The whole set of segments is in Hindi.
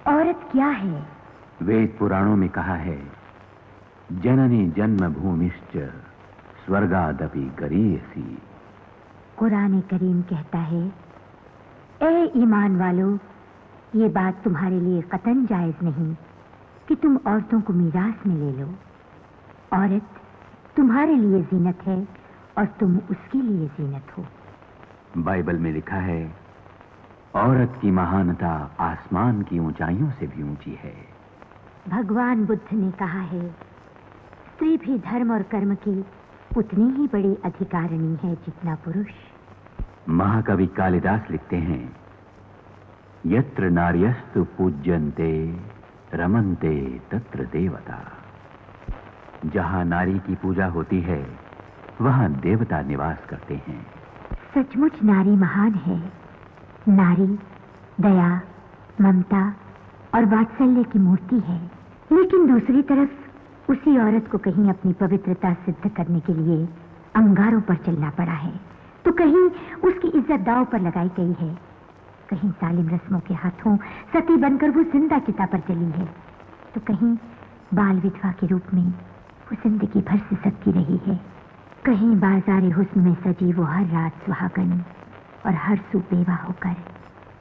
औरत क्या है? वेद पुराणों में कहा है, जननी जन्मभूमिश्च स्वर्गादपि गरीयसी। कुरान करीम कहता है, ए ईमान वालों, ये बात तुम्हारे लिए कतन जायज नहीं कि तुम औरतों को मीरास में ले लो। औरत तुम्हारे लिए जीनत है और तुम उसके लिए जीनत हो। बाइबल में लिखा है, औरत की महानता आसमान की ऊंचाइयों से भी ऊंची है। भगवान बुद्ध ने कहा है, स्त्री भी धर्म और कर्म की उतनी ही बड़ी अधिकारिणी है जितना पुरुष। महाकवि कालिदास लिखते हैं, यत्र नार्यस्तु पूज्यन्ते रमन्ते तत्र देवता। जहां नारी की पूजा होती है, वहां देवता निवास करते हैं। सचमुच नारी महान है। नारी दया, ममता और वात्सल्य की मूर्ति है। लेकिन दूसरी तरफ उसी औरत को कहीं अपनी पवित्रता सिद्ध करने के लिए अंगारों पर चलना पड़ा है, तो कहीं उसकी इज्जत दांव पर लगाई गई है, कहीं जालिम रस्मों के हाथों सती बनकर वो जिंदा चिता पर जली है, तो कहीं बाल विधवा के रूप में वो जिंदगी भर सिसकती रही है। कहीं बाजारे हुस्न में सजी वो हर रात सुहागन और हर सू बेवा होकर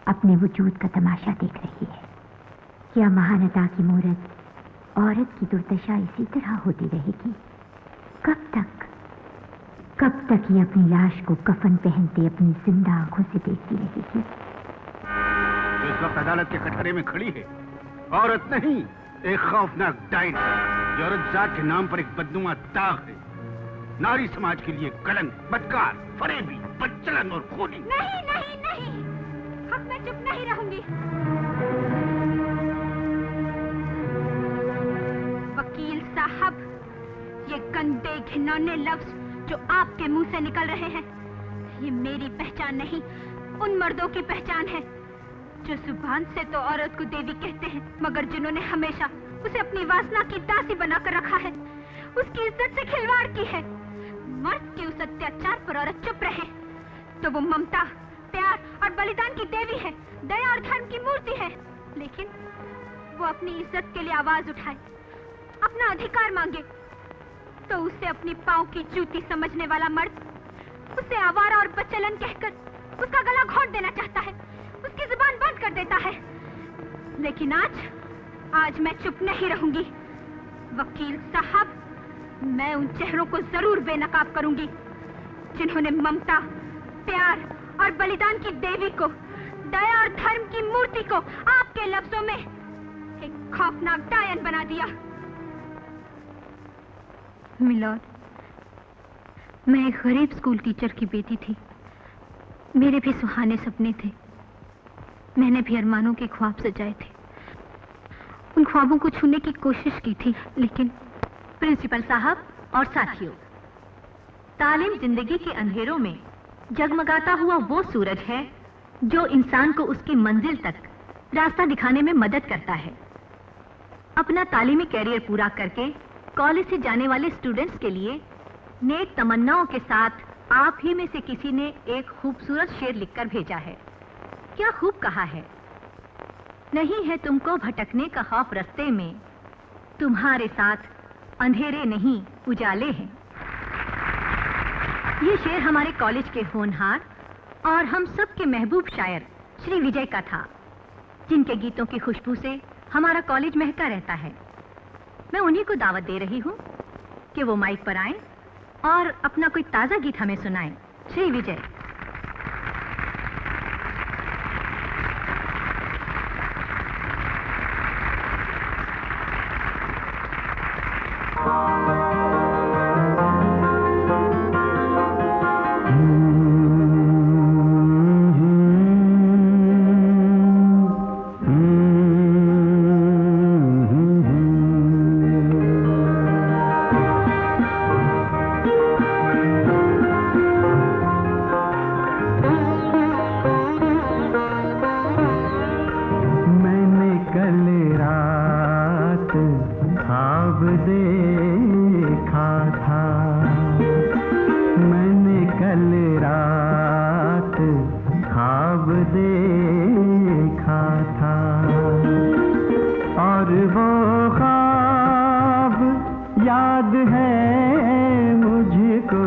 अपने वजूद का तमाशा देख रही है। क्या महानता की मूरत औरत की दुर्दशा इसी तरह होती रहेगी? कब तक ये अपनी लाश को कफन पहनते अपनी जिंदा आंखों से देखती रहेगी? जो इस वक्त अदालत के कटघरे में खड़ी है, औरत नहीं, एक खौफनाक डायन है। ये औरत जात के नाम पर एक बदनुमा दाग है। नारी समाज के लिए कलंक, बदकार, फरेबी, बदचलन और खूनी। नहीं नहीं नहीं, अब मैं चुप नहीं रहूंगी। वकील साहब, ये गंदे घिनौने लफ्ज जो आपके मुंह से निकल रहे हैं, ये मेरी पहचान नहीं, उन मर्दों की पहचान है जो जुबान से तो औरत को देवी कहते हैं, मगर जिन्होंने हमेशा उसे अपनी वासना की दासी बनाकर रखा है, उसकी इज्जत से खिलवाड़ की है। मर्द के उस अत्याचार पर औरत चुप रहे तो वो ममता, प्यार और बलिदान की देवी है, दया और धर्म की मूर्ति है। लेकिन वो अपनी इज्जत के लिए आवाज उठाए, अपना अधिकार मांगे, तो उसे अपनी पांव की जूती समझने वाला मर्द उसे आवारा और बदचलन कहकर उसका गला घोंट देना चाहता है, उसकी जुबान बंद कर देता है। लेकिन आज मैं चुप नहीं रहूंगी। वकील साहब, मैं उन चेहरों को जरूर बेनकाब करूंगी जिन्होंने ममता, प्यार और बलिदान की देवी को, दया और धर्म की मूर्ति को आपके लफ्जों में एक खौफनाक डायन बना दिया। मिलॉर्ड, मैं एक गरीब स्कूल टीचर की बेटी थी। मेरे भी सुहाने सपने थे। मैंने भी अरमानों के ख्वाब सजाए थे। उन ख्वाबों को छूने की कोशिश की थी, लेकिन प्रिंसिपल साहब और साथियों, तालीम जिंदगी के अंधेरों में जगमगाता हुआ वो सूरज है जो इंसान को उसकी मंजिल तक रास्ता दिखाने में मदद करता है। अपना तालीमी कैरियर पूरा करके कॉलेज से जाने वाले स्टूडेंट्स के लिए नेक तमन्नाओं के साथ आप ही में से किसी ने एक खूबसूरत शेर लिखकर भेजा है। क्या खूब कहा है, नहीं है तुमको भटकने का खौफ रास्ते में, तुम्हारे साथ अंधेरे नहीं उजाले हैं। ये शेर हमारे कॉलेज के होनहार और हम सब के महबूब शायर श्री विजय का था, जिनके गीतों की खुशबू से हमारा कॉलेज महका रहता है। मैं उन्हीं को दावत दे रही हूँ कि वो माइक पर आएं और अपना कोई ताजा गीत हमें सुनाएं। श्री विजय। देखा था और वो ख्वाब याद है मुझको,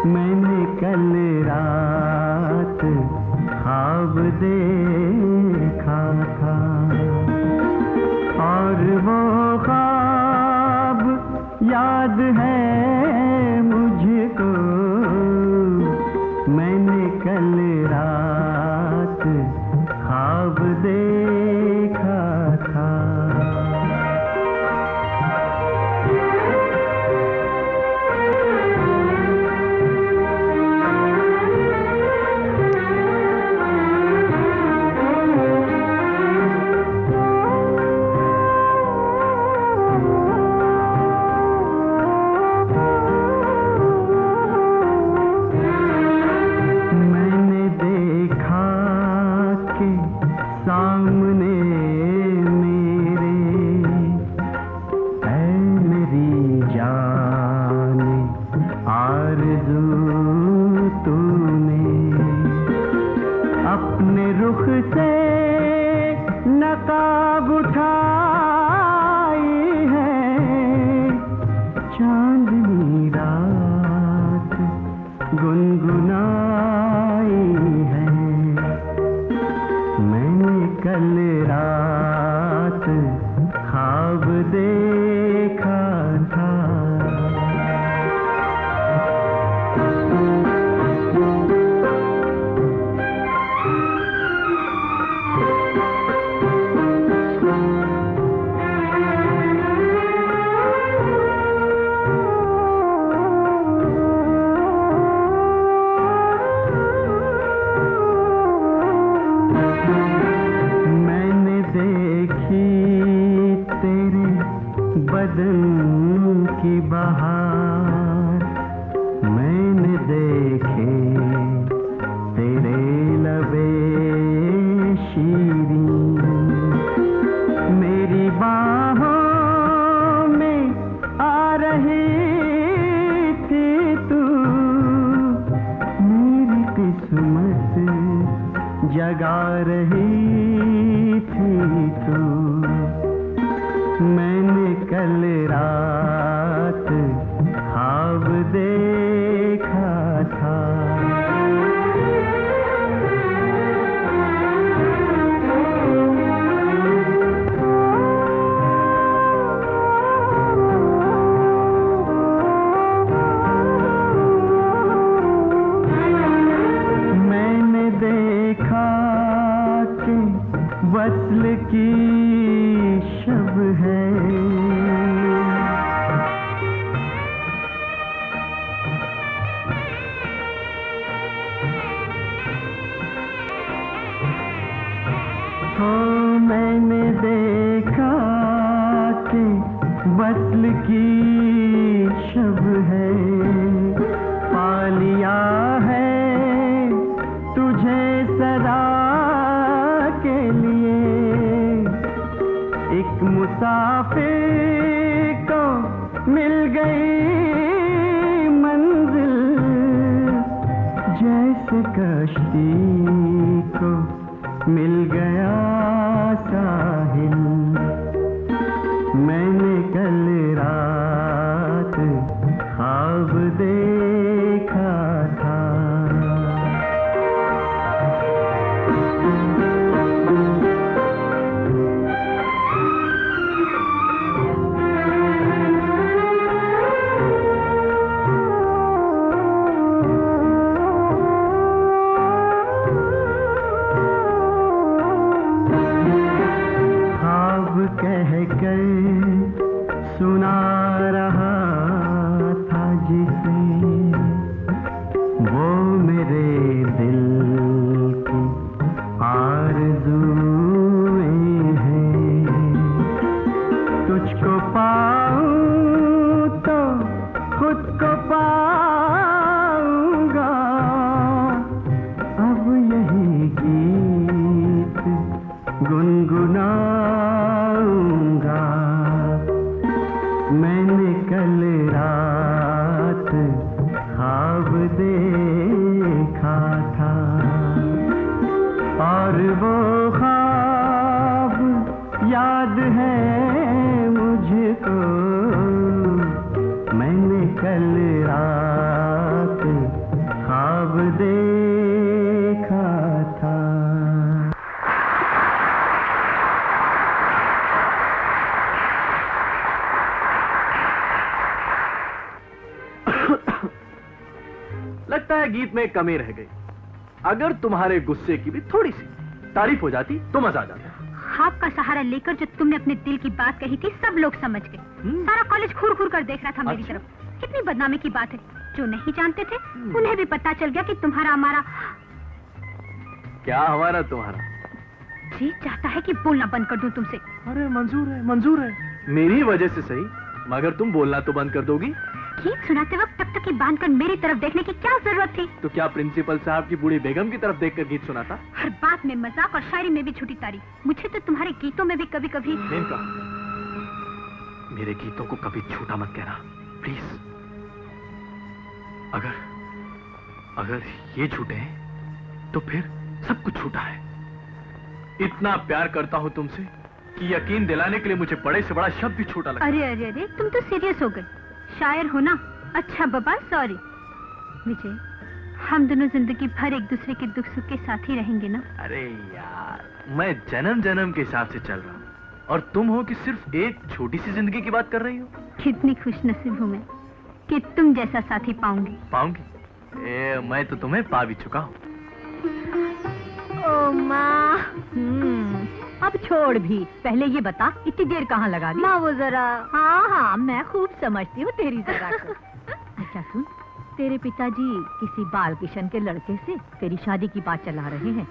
मैंने कल रात ख्वाब देखा था। और वो ख्वाब याद है मुझको, मैंने कल रात ख्वाब देखा था। नकाब उठाई है, चांदनी रात गुनगुनाई है। मैंने कल रात ख्वाब देखा था। बदन की बहार, मैंने देखे तेरे लबे शीरीं, मेरी बाहों में आ रही थी तू, मेरी किस्मत जगा रही थी तू। मैंने कल रात ख्वाब देखा था। मैंने देखा कि वस्ल की शब है, हो मैंने देखा कि वस्ल की शब है, पा लिया है तुझे सदा के लिए। एक मुसाफिर को मिल गई मंजिल, जैसे कश्ती को मिल गया साहिल। मैंने कल रात ख्वाब देखा था। कहकर सुना रहा था जिसे, वो मेरे दिल की आरज़ूएं हैं। तुझको पाऊं तो खुद को पाऊंगा, अब यही गीत गुनगुना। मैंने कल रात ख्वाब देखा था, और वो ख्वाब याद है मुझको, मैंने कल रात ख्वाब देखा था। लगता है गीत में कमी रह गई। अगर तुम्हारे गुस्से की भी थोड़ी सी तारीफ हो जाती तो मजा आ जाता। ख्वाब का सहारा लेकर जो तुमने अपने दिल की बात कही थी सब लोग समझ गए। सारा कॉलेज घूर घूर कर देख रहा था मेरी तरफ। कितनी बदनामी की बात है। जो नहीं जानते थे उन्हें भी पता चल गया कि तुम्हारा हमारा। क्या हमारा तुम्हारा? जी चाहता है कि बोलना बंद कर दूं तुमसे। अरे मंजूर है, मंजूर है। मेरी वजह से सही, मगर तुम बोलना तो बंद कर दोगी? गीत सुनाते वक्त तक तक बांध कर मेरी तरफ देखने की क्या जरूरत थी? तो क्या प्रिंसिपल साहब की बूढ़ी बेगम की तरफ देखकर गीत सुनाता? हर बात में मजाक और शायरी में भी छुटी तारीफ। मुझे तो तुम्हारे गीतों में भी कभी कभी। मेनका, मेरे गीतों को कभी झूठा मत कहना प्लीज। अगर ये झूठे हैं तो फिर सब कुछ झूठा है। इतना प्यार करता हूं तुमसे कि यकीन दिलाने के लिए मुझे बड़े से बड़ा शब्द भी छोटा लगता। अरे अरे अरे, तुम तो सीरियस हो गए। शायर हो ना? अच्छा बाबा सॉरी। विजय, हम दोनों जिंदगी भर एक दूसरे के दुख सुख के साथ ही रहेंगे ना? अरे यार, मैं जन्म जन्म के हिसाब से चल रहा हूँ और तुम हो कि सिर्फ एक छोटी सी जिंदगी की बात कर रही हो। कितनी खुशनसीब हूँ मैं कि तुम जैसा साथी पाऊंगी। मैं तो तुम्हें पा भी चुका हूँ। ओ माँ, अब छोड़ भी। पहले ये बता, इतनी देर कहाँ लगा दी? माँ वो जरा। हाँ, मैं खूब समझती हूँ तेरी जरा को। अच्छा सुन, तेरे पिताजी किसी बाल किशन के लड़के से तेरी शादी की बात चला रहे हैं।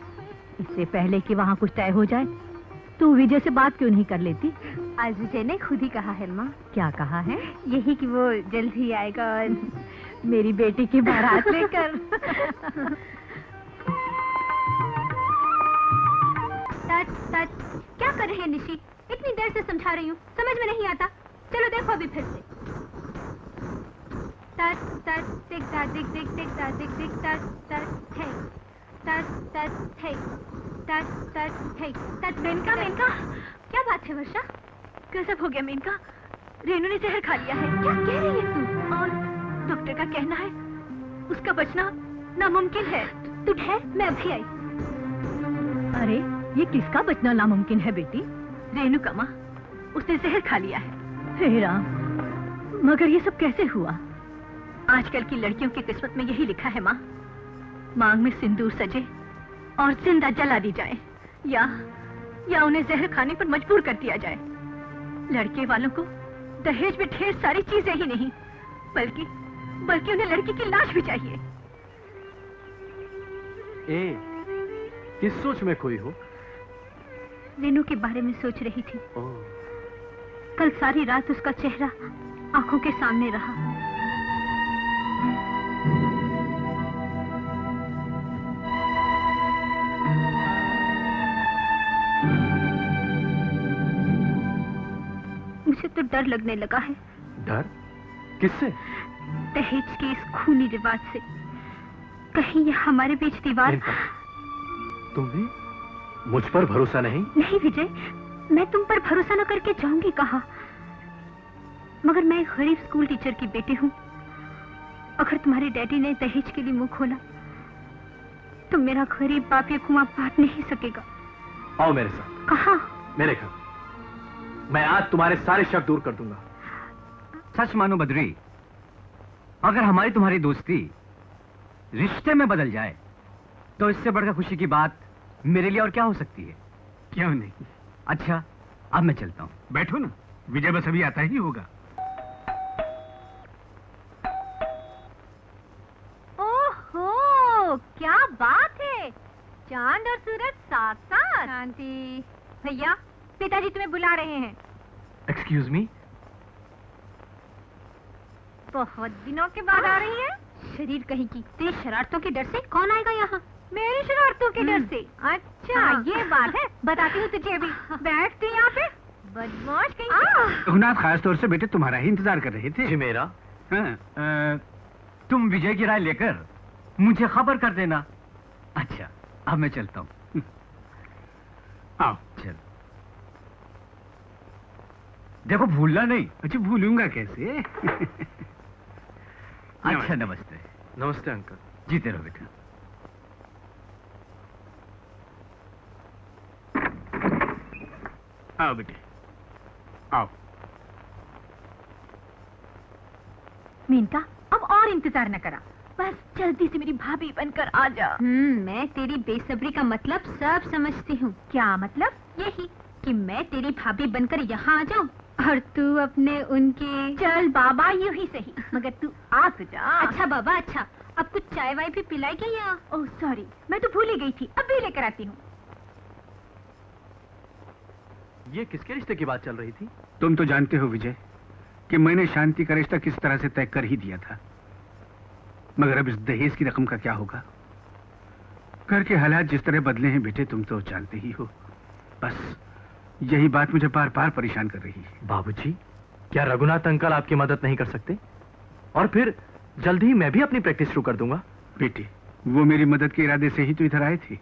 इससे पहले कि वहाँ कुछ तय हो जाए, तू विजय से बात क्यों नहीं कर लेती? आज विजय ने खुद ही कहा है माँ। क्या कहा है? यही कि वो जल्द ही आएगा और मेरी बेटी की बारात लेकर। क्या कर रहे हैं निशी? इतनी देर से समझा रही हूँ, समझ में नहीं आता। चलो देखो अभी फिर से। मेनका, क्या बात है वर्षा? गजब हो गया मेनका, रेनू ने जहर खा लिया है। क्या कह रही है तू? और डॉक्टर का कहना है उसका बचना नामुमकिन है। तू ठहर, मैं अभी आई। अरे ये किसका बचना नामुमकिन है बेटी? रेनू का माँ, उसने जहर खा लिया है। हे राम, मगर ये सब कैसे हुआ? आजकल की लड़कियों की किस्मत में यही लिखा है माँ, मांग में सिंदूर सजे और जिंदा जला दी जाए या उन्हें जहर खाने पर मजबूर कर दिया जाए। लड़के वालों को दहेज में ढेर सारी चीजें ही नहीं बल्कि उन्हें लड़की की लाश भी चाहिए। किस सोच में खोई हो? रेनू के बारे में सोच रही थी। कल सारी रात उसका चेहरा आंखों के सामने रहा। मुझे तो डर लगने लगा है। डर? किससे? दहेज के इस खूनी रिवाज से। कहीं ये हमारे बीच दीवार। तुम्हें मुझ पर भरोसा नहीं? नहीं विजय, मैं तुम पर भरोसा न करके जाऊंगी कहाँ? मगर मैं एक गरीब स्कूल टीचर की बेटी हूँ। अगर तुम्हारे डैडी ने दहेज के लिए मुंह खोला तो मेरा गरीब बाप ये कुआं पाट नहीं सकेगा। आओ मेरे साथ। कहाँ? मेरे घर। मैं आज तुम्हारे सारे शक दूर कर दूंगा। सच मानो बद्री, अगर हमारी तुम्हारी दोस्ती रिश्ते में बदल जाए तो इससे बढ़कर खुशी की बात मेरे लिए और क्या हो सकती है? क्यों नहीं? अच्छा, अब मैं चलता हूँ। बैठो ना, विजय बस अभी आता ही होगा। ओहो, क्या बात है, चांद और सूरज साथ साथ। शांति भैया, पिताजी तुम्हें बुला रहे हैं। Excuse me? बहुत दिनों के बाद आ रही है। शरीर कहीं की, तेरी शरारतों के डर से कौन आएगा यहाँ? मेरी शरारतों के डर से? अच्छा हाँ। ये बात है, बताती हूँ तुझे अभी। बैठती यहाँ पे, बदमाश कहीं। रघुनाथ खास तौर से बेटे तुम्हारा ही इंतजार कर रहे थे। जी मेरा। हाँ। तुम विजय की राय लेकर मुझे खबर कर देना। अच्छा, अब मैं चलता हूँ। आओ। चल। देखो भूलना नहीं। अच्छा भूलूंगा कैसे? अच्छा नमस्ते। नमस्ते अंकल। जीते रहो बेटा। आओ बेटे आओ। मेनका अब और इंतजार न करा, बस जल्दी से मेरी भाभी बनकर आ जा। मैं तेरी बेसब्री का मतलब सब समझती हूँ। क्या मतलब? यही कि मैं तेरी भाभी बनकर यहाँ आ जाऊँ और तू अपने उनके। चल बाबा यूं ही सही, मगर तू आ तो जा। अच्छा बाबा अच्छा, अब कुछ चाय वाय भी पिलाएगी या? ओह सॉरी, मैं तो भूल ही गई थी, अब भी लेकर आती हूँ। ये किसके रिश्ते की बात चल रही थी? तुम तो जानते हो विजय कि मैंने शांति का रिश्ता किस तरह से तय कर ही दिया था, मगर अब इस दहेज की रकम का क्या होगा? घर के हालात जिस तरह बदले हैं बेटे, तुम तो जानते ही हो। बस यही बात मुझे बार बार परेशान कर रही है। बाबूजी, क्या रघुनाथ अंकल आपकी मदद नहीं कर सकते? और फिर जल्दी ही मैं भी अपनी प्रैक्टिस शुरू कर दूंगा। बेटे, वो मेरी मदद के इरादे से ही तो इधर आए थे।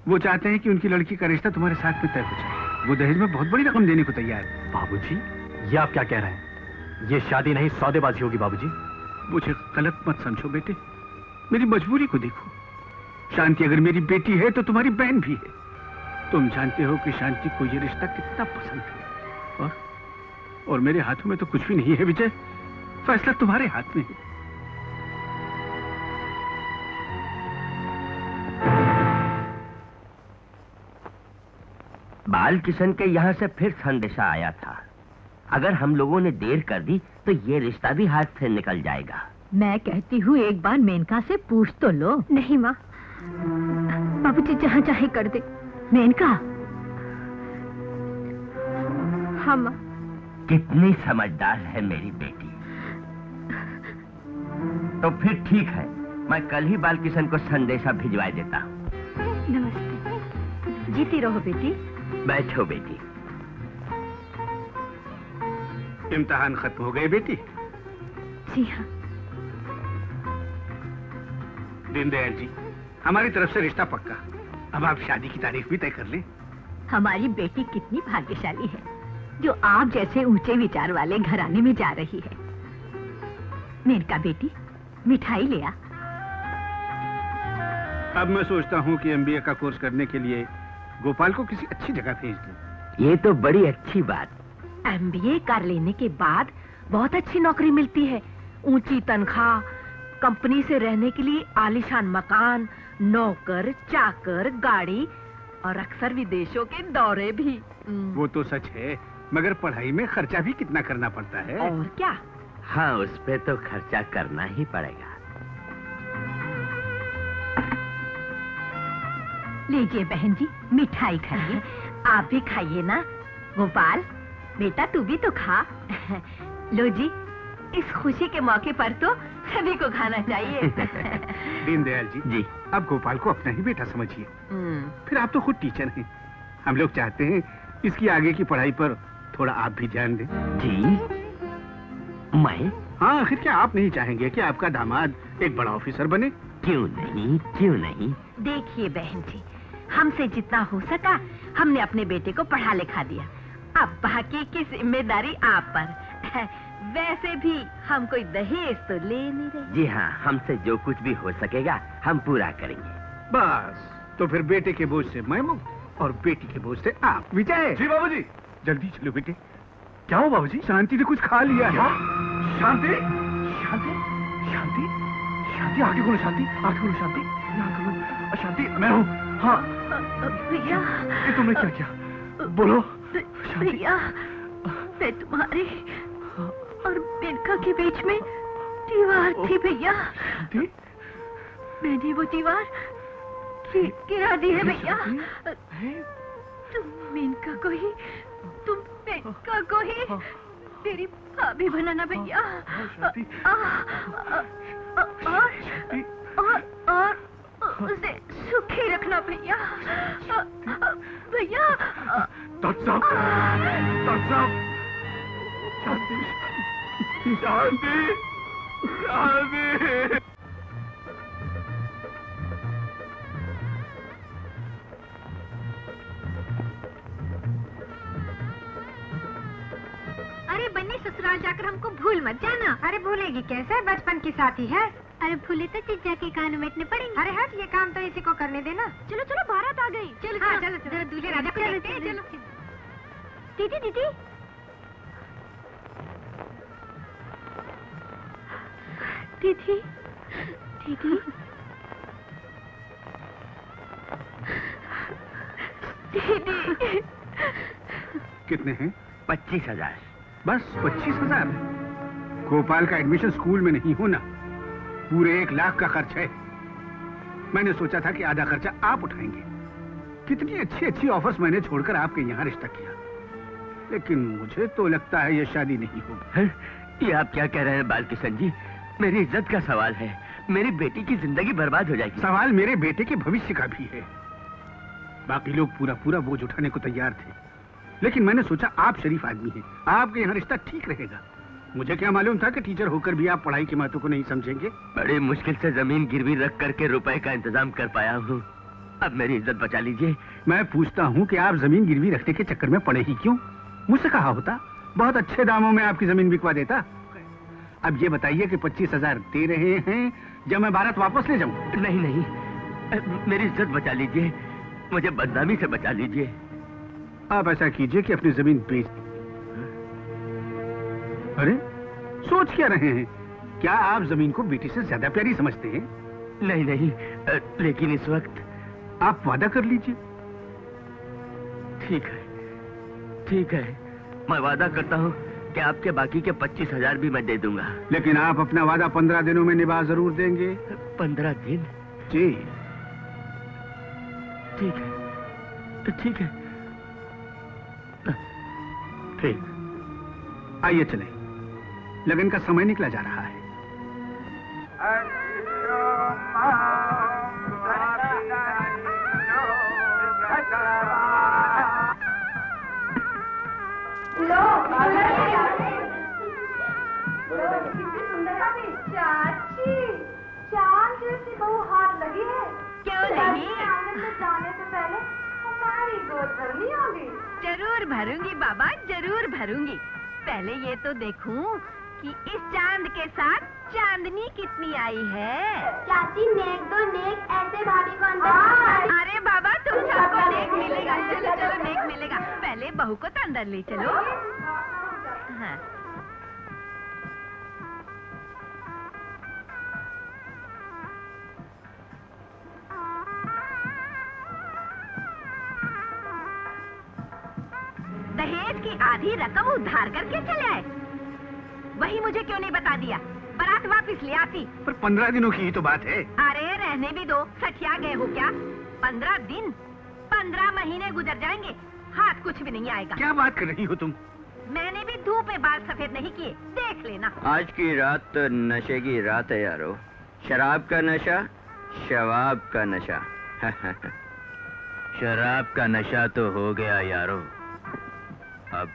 वो चाहते हैं कि उनकी लड़की का रिश्ता तुम्हारे साथ में तय हो जाए। वो दहेज में बहुत बड़ी रकम देने को तैयार है। बाबूजी, ये आप क्या कह रहे हैं? ये शादी नहीं सौदेबाजी होगी बाबूजी। मुझे गलत मत समझो बेटे, मेरी मजबूरी को देखो। शांति अगर मेरी बेटी है तो तुम्हारी बहन भी है। तुम जानते हो कि शांति को ये रिश्ता कितना पसंद है, और मेरे हाथों में तो कुछ भी नहीं है विजय। फैसला तुम्हारे हाथ में है। बाल किशन के यहाँ से फिर संदेशा आया था। अगर हम लोगों ने देर कर दी तो ये रिश्ता भी हाथ से निकल जाएगा। मैं कहती हूँ एक बार मेनका से पूछ तो लो। नहीं माँ, बाबूजी जहाँ चाहे कर दे। मेनका। हाँ माँ। कितनी समझदार है मेरी बेटी। तो फिर ठीक है, मैं कल ही बाल किशन को संदेशा भिजवा देता हूँ। नमस्ते। जीती रहो बेटी। बैठो बेटी। इम्तिहान खत्म हो गए बेटी? जी हाँ। दीनदयाल जी, हमारी तरफ से रिश्ता पक्का। अब आप शादी की तारीख भी तय कर लें। हमारी बेटी कितनी भाग्यशाली है जो आप जैसे ऊंचे विचार वाले घराने में जा रही है। मेनका बेटी, मिठाई ले आ। अब मैं सोचता हूँ कि एमबीए का कोर्स करने के लिए गोपाल को किसी अच्छी जगह भेज दूं। ये तो बड़ी अच्छी बात। एमबीए कर लेने के बाद बहुत अच्छी नौकरी मिलती है, ऊंची तनख्वाह, कंपनी से रहने के लिए आलीशान मकान, नौकर चाकर, गाड़ी और अक्सर विदेशों के दौरे भी। वो तो सच है, मगर पढ़ाई में खर्चा भी कितना करना पड़ता है। और क्या? हाँ, उस पे तो खर्चा करना ही पड़ेगा। लीजिए बहन जी, मिठाई खाइए। आप भी खाइए ना। गोपाल बेटा, तू भी तो खा। लो जी, इस खुशी के मौके पर तो सभी को खाना चाहिए। दीनदयाल जी, जी, अब गोपाल को अपना ही बेटा समझिए। फिर आप तो खुद टीचर हैं। हम लोग चाहते हैं इसकी आगे की पढ़ाई पर थोड़ा आप भी ध्यान दें। जी, मैं? हाँ, आखिर क्या आप नहीं चाहेंगे कि आपका दामाद एक बड़ा ऑफिसर बने? क्यों नहीं, क्यों नहीं। देखिए बहन जी, हमसे जितना हो सका हमने अपने बेटे को पढ़ा लिखा दिया। अब बाकी की जिम्मेदारी आप पर। वैसे भी हम कोई दहेज तो ले नहीं रहे। जी हाँ, हमसे जो कुछ भी हो सकेगा हम पूरा करेंगे। बस, तो फिर बेटे के बोझ से मैं मुक्त और बेटी के बोझ से आप। विजय। जी बाबूजी। जल्दी चलो बेटे। क्या हो बाबूजी? शांति ने कुछ खा लिया है। शांति, शांति, शांति, शांति, आगे बोलो शांति, आगे बोलो शांति, आगे बोलो शांति। मैं हूँ। हाँ भैया, ये तुमने क्या किया? बोलो भैया, मैं तुम्हारे और मेनका के बीच में दीवार थी भैया। मैंने वो दीवार गिरा दी है भैया। तुम मेनका को ही मेरी भाभी बनाना भैया। और उसे सुखी रखना भैया। भैया। शांति, शांति, शांति। बन्नी ससुराल जाकर हमको भूल मत जाना। अरे भूलेगी कैसे, बचपन की साथी है। अरे भूले तो जीजा के कान में पड़ेंगे। अरे हट, ये काम तो इसी को करने देना। चलो चलो बारात आ गई। चलो हाँ, चलो चलो, चलो दूल्हे राजा को चलो, देखते हैं। चलो। चलो दीदी दीदी दीदी दीदी दीदी। कितने हैं? 25,000। बस 25,000? गोपाल का एडमिशन स्कूल में नहीं होना, पूरे 1 लाख का खर्च है। मैंने सोचा था कि आधा खर्चा आप उठाएंगे। कितनी अच्छी अच्छी ऑफर्स मैंने छोड़कर आपके यहाँ रिश्ता किया, लेकिन मुझे तो लगता है ये शादी नहीं होगी। ये आप क्या कह रहे हैं बालकिशन जी? मेरी इज्जत का सवाल है, मेरी बेटी की जिंदगी बर्बाद हो जाएगी। सवाल मेरे बेटे के भविष्य का भी है। बाकी लोग पूरा पूरा बोझ उठाने को तैयार थे, लेकिन मैंने सोचा आप शरीफ आदमी हैं, आपके यहाँ रिश्ता ठीक रहेगा। मुझे क्या मालूम था कि टीचर होकर भी आप पढ़ाई के महत्व को नहीं समझेंगे। बड़ी मुश्किल से जमीन गिरवी रख करके रुपए का इंतजाम कर पाया हूँ। अब मेरी इज्जत बचा लीजिए। मैं पूछता हूँ कि आप जमीन गिरवी रखने के चक्कर में पड़े ही क्यों? मुझसे कहा होता, बहुत अच्छे दामों में आपकी जमीन बिकवा देता। अब ये बताइए कि 25,000 दे रहे हैं, जब मैं भारत वापस ले जाऊं? नहीं नहीं, मेरी इज्जत बचा लीजिए, मुझे बदनामी से बचा लीजिए। आप ऐसा कीजिए कि अपनी जमीन बेच। अरे सोच क्या रहे हैं? क्या आप जमीन को बेटी से ज्यादा प्यारी समझते हैं? नहीं नहीं, लेकिन इस वक्त आप वादा कर लीजिए। ठीक है, मैं वादा करता हूँ कि आपके बाकी के 25,000 भी मैं दे दूंगा। लेकिन आप अपना वादा 15 दिनों में निभा जरूर देंगे। 15 दिन? जी ठीक है। आइए चलें, लगन का समय निकला जा रहा है। चाची, चांद जैसी बहू हाथ लगी है। क्यों नहीं? आंगन में जाने से पहले हमारी गोद भरनी होगी। जरूर भरूंगी बाबा, जरूर भरूंगी। पहले ये तो देखूं कि इस चांद के साथ चांदनी कितनी आई है। चाची नेक दो नेक, ऐसे भाभी को अंदर। अरे बाबा, तुम सबको नेक मिलेगा। चलो चलो, नेक मिलेगा। पहले बहू को तो अंदर ले चलो। हाँ। दहेज की आधी रकम उधार करके चले आए। वही मुझे क्यों नहीं बता दिया? बारात वापस ले आती। पर 15 दिनों की ही तो बात है। अरे रहने भी दो, सठिया गए हो क्या? 15 दिन, 15 महीने गुजर जाएंगे, हाथ कुछ भी नहीं आएगा। क्या बात कर रही हो तुम? मैंने भी धूप में बाल सफेद नहीं किए, देख लेना। आज की रात तो नशे की रात है यारो। शराब का नशा, शवाब का नशा। शराब का नशा तो हो गया यारो, अब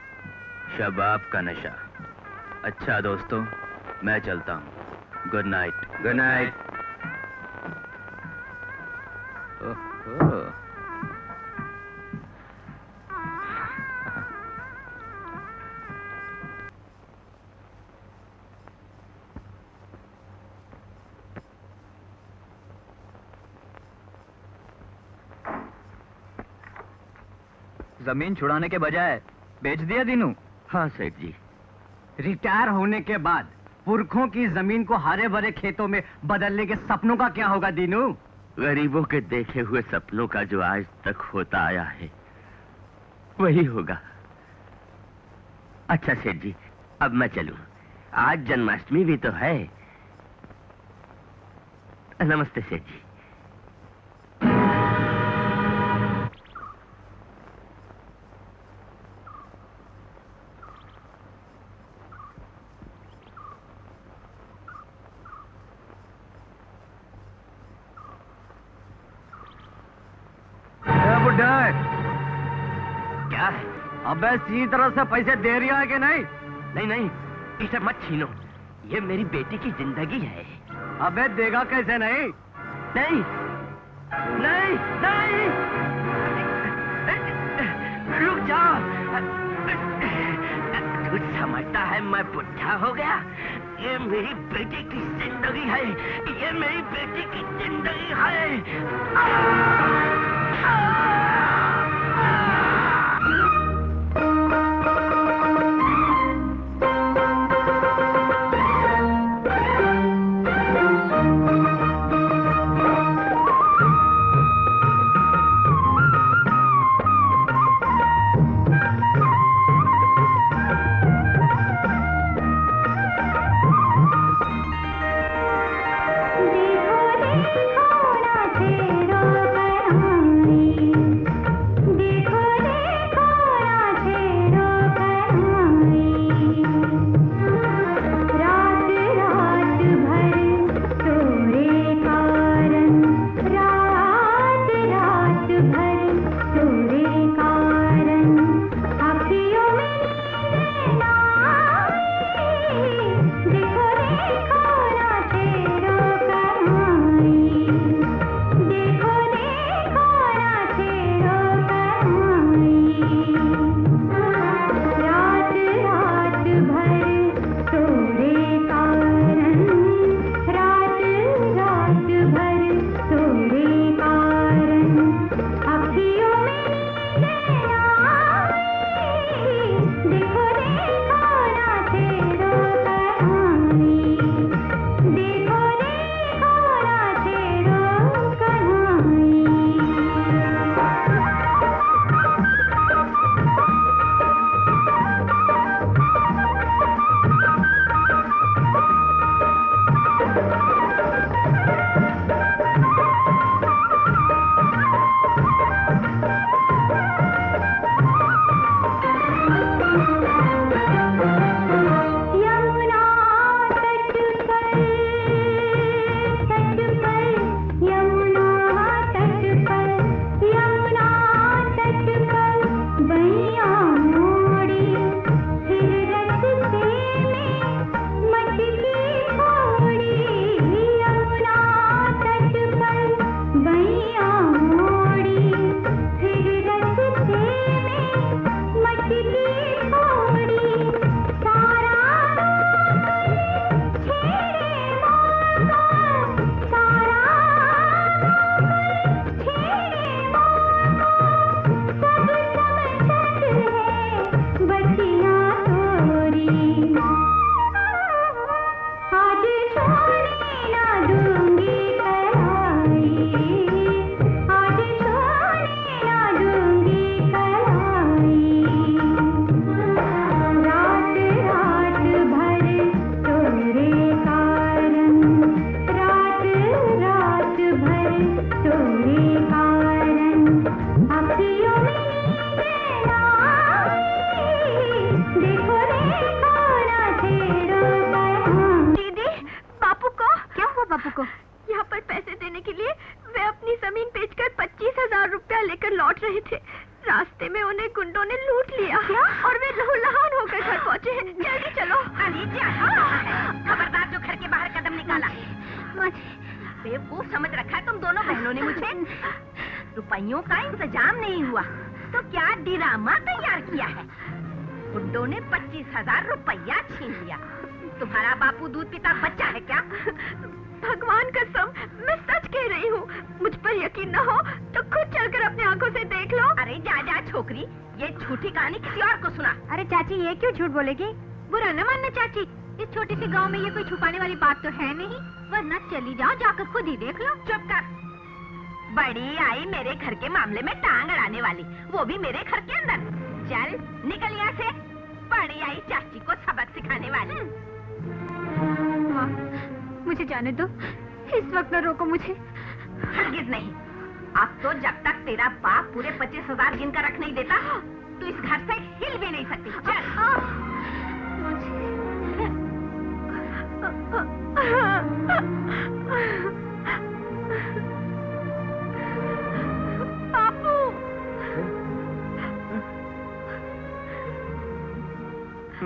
शबाब का नशा। अच्छा दोस्तों, मैं चलता हूँ। Good night. Good night. जमीन छुड़ाने के बजाय बेच दिया दीनू? हाँ सेठ जी। रिटायर होने के बाद पुरखों की जमीन को हरे भरे खेतों में बदलने के सपनों का क्या होगा दीनू? गरीबों के देखे हुए सपनों का जो आज तक होता आया है वही होगा। अच्छा सेठ जी, अब मैं चलूं, आज जन्माष्टमी भी तो है। नमस्ते सेठ जी। क्या है? अबे सीधी तरह से पैसे दे रही है कि नहीं? नहीं नहीं, इसे मत छीनो, ये मेरी बेटी की जिंदगी है। अबे देगा कैसे नहीं? नहीं नहीं नहीं, रुक जाओ। कुछ समझता है मैं बुढ़ा हो गया? ये मेरी बेटी की जिंदगी है, ये मेरी बेटी की जिंदगी है।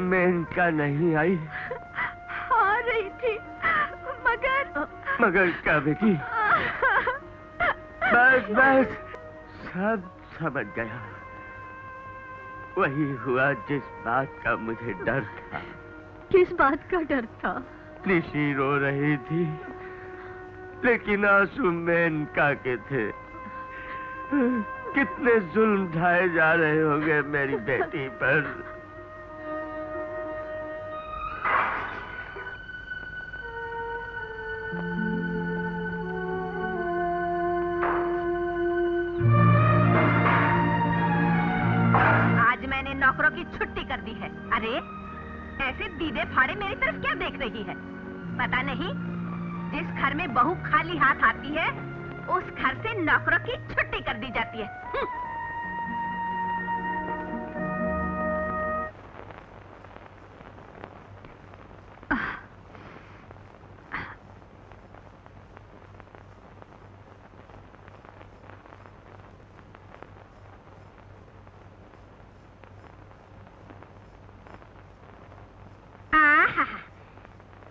मेनका नहीं आई? आ रही थी मगर क्या बेटी? बस सब समझ गया। वही हुआ जिस बात का मुझे डर था। किस बात का डर था? निशी रो रही थी, लेकिन आंसू मेनका के थे। कितने जुल्म ढाए जा रहे होंगे मेरी बेटी पर। आज मैंने नौकरों की छुट्टी कर दी है। अरे ऐसे दीदे फाड़े मेरी तरफ क्या देख रही है? पता नहीं, जिस घर में बहू खाली हाथ आती है उस घर से नौकरों की छुट्टी कर दी जाती है।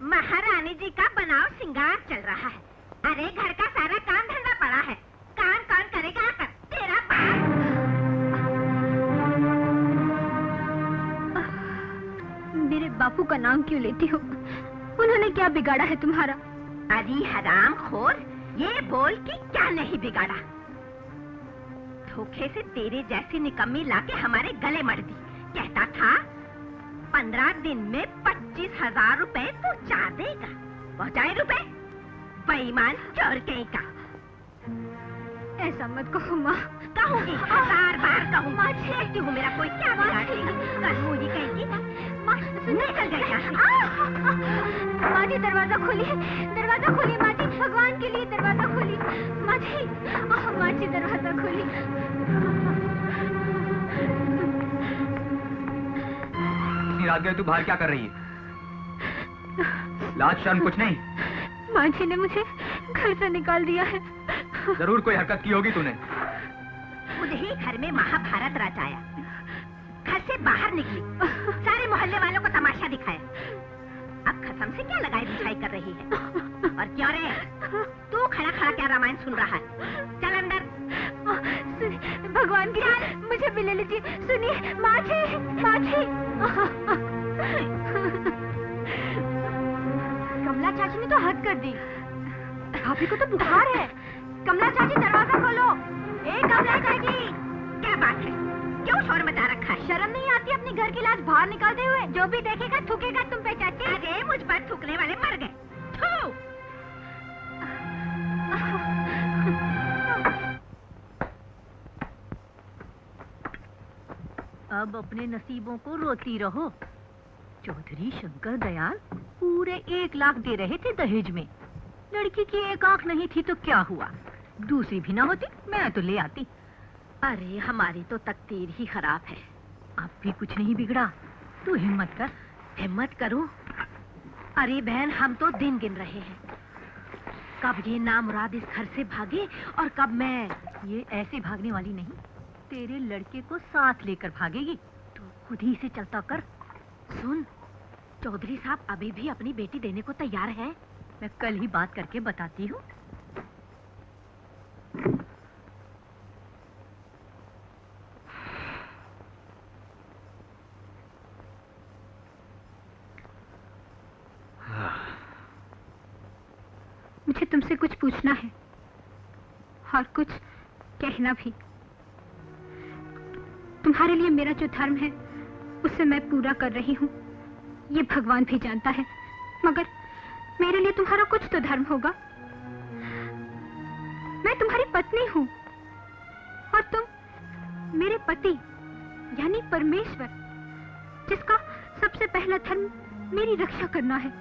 महारानी जी का बनाव सिंगार चल रहा है। अरे घर का सारा काम धंधा पड़ा है, काम कौन करेगा? कर तेरा बाप। मेरे बापू का नाम क्यों लेती हो? उन्होंने क्या बिगाड़ा है तुम्हारा? अरे हराम खोर, ये बोल कि क्या नहीं बिगाड़ा। धोखे से तेरे जैसी निकम्मी लाके हमारे गले मर दी। कहता था 15 दिन में 25,000 रुपए पहुंचा देगा। पहुंचाए रुपए? बेईमान चोर कहीं का। ऐसा मत कहो माँ। कहूंगी, बार बार कहूंगी। देखती हूँ मेरा कोई क्या बिगाड़ लेगा। कल मुझे कहेगी माँ निकल गई यहाँ से। माँ जी दरवाजा खोलिए, दरवाजा खोलिए माँ जी, भगवान के लिए दरवाजा खोलिए माँ जी। माँ जी दरवाजा खोलिए। रात गए तू बाहर क्या कर रही है? लाज शर्म कुछ नहीं? माँ जी ने मुझे घर से निकाल दिया है। जरूर कोई हरकत की होगी तूने। खुद ही घर में महाभारत रचाया, घर से बाहर निकली, सारे मोहल्ले वालों को तमाशा दिखाया। अब खत्म से क्या लगाई बिछाई कर रही है? और क्यों रे, तू खड़ा खड़ा क्या रामायण सुन रहा है? चल अंदर। भगवान की मुझे भी ले लीजिए। सुनिए माँ जी, माँ जी। कमला चाची ने तो हद कर दी। भाभी को तो बुखार है। कमला चाची दरवाजा खोलो। ए कमला चाची, क्या बात है? क्यों शोर मचा रखा है? शर्म नहीं आती अपनी घर की लाश बाहर निकालते हुए? जो भी देखेगा थूकेगा तुम पे चाची। अरे मुझ पर थूकने वाले मर गए। थू। अब अपने नसीबों को रोती रहो। चौधरी शंकर दयाल पूरे 1 लाख दे रहे थे दहेज में। लड़की की 1 आंख नहीं थी तो क्या हुआ? दूसरी भी ना होती मैं तो ले आती। अरे हमारी तो तकदीर ही खराब है। अब भी कुछ नहीं बिगड़ा। तू हिम्मत कर। हिम्मत करूं? अरे बहन, हम तो दिन गिन रहे हैं। कब ये नामुराद इस घर से भागे और कब मैं। ये ऐसे भागने वाली नहीं, तेरे लड़के को साथ लेकर भागेगी। तो खुद ही से चलता कर। सुन, चौधरी साहब अभी भी अपनी बेटी देने को तैयार है। मैं कल ही बात करके बताती हूँ। मुझे तुमसे कुछ पूछना है और कुछ कहना भी। तुम्हारे लिए मेरा जो धर्म है उसे मैं पूरा कर रही हूँ, ये भगवान भी जानता है। मगर मेरे लिए तुम्हारा कुछ तो धर्म होगा। मैं तुम्हारी पत्नी हूँ और तुम मेरे पति यानी परमेश्वर, जिसका सबसे पहला धर्म मेरी रक्षा करना है।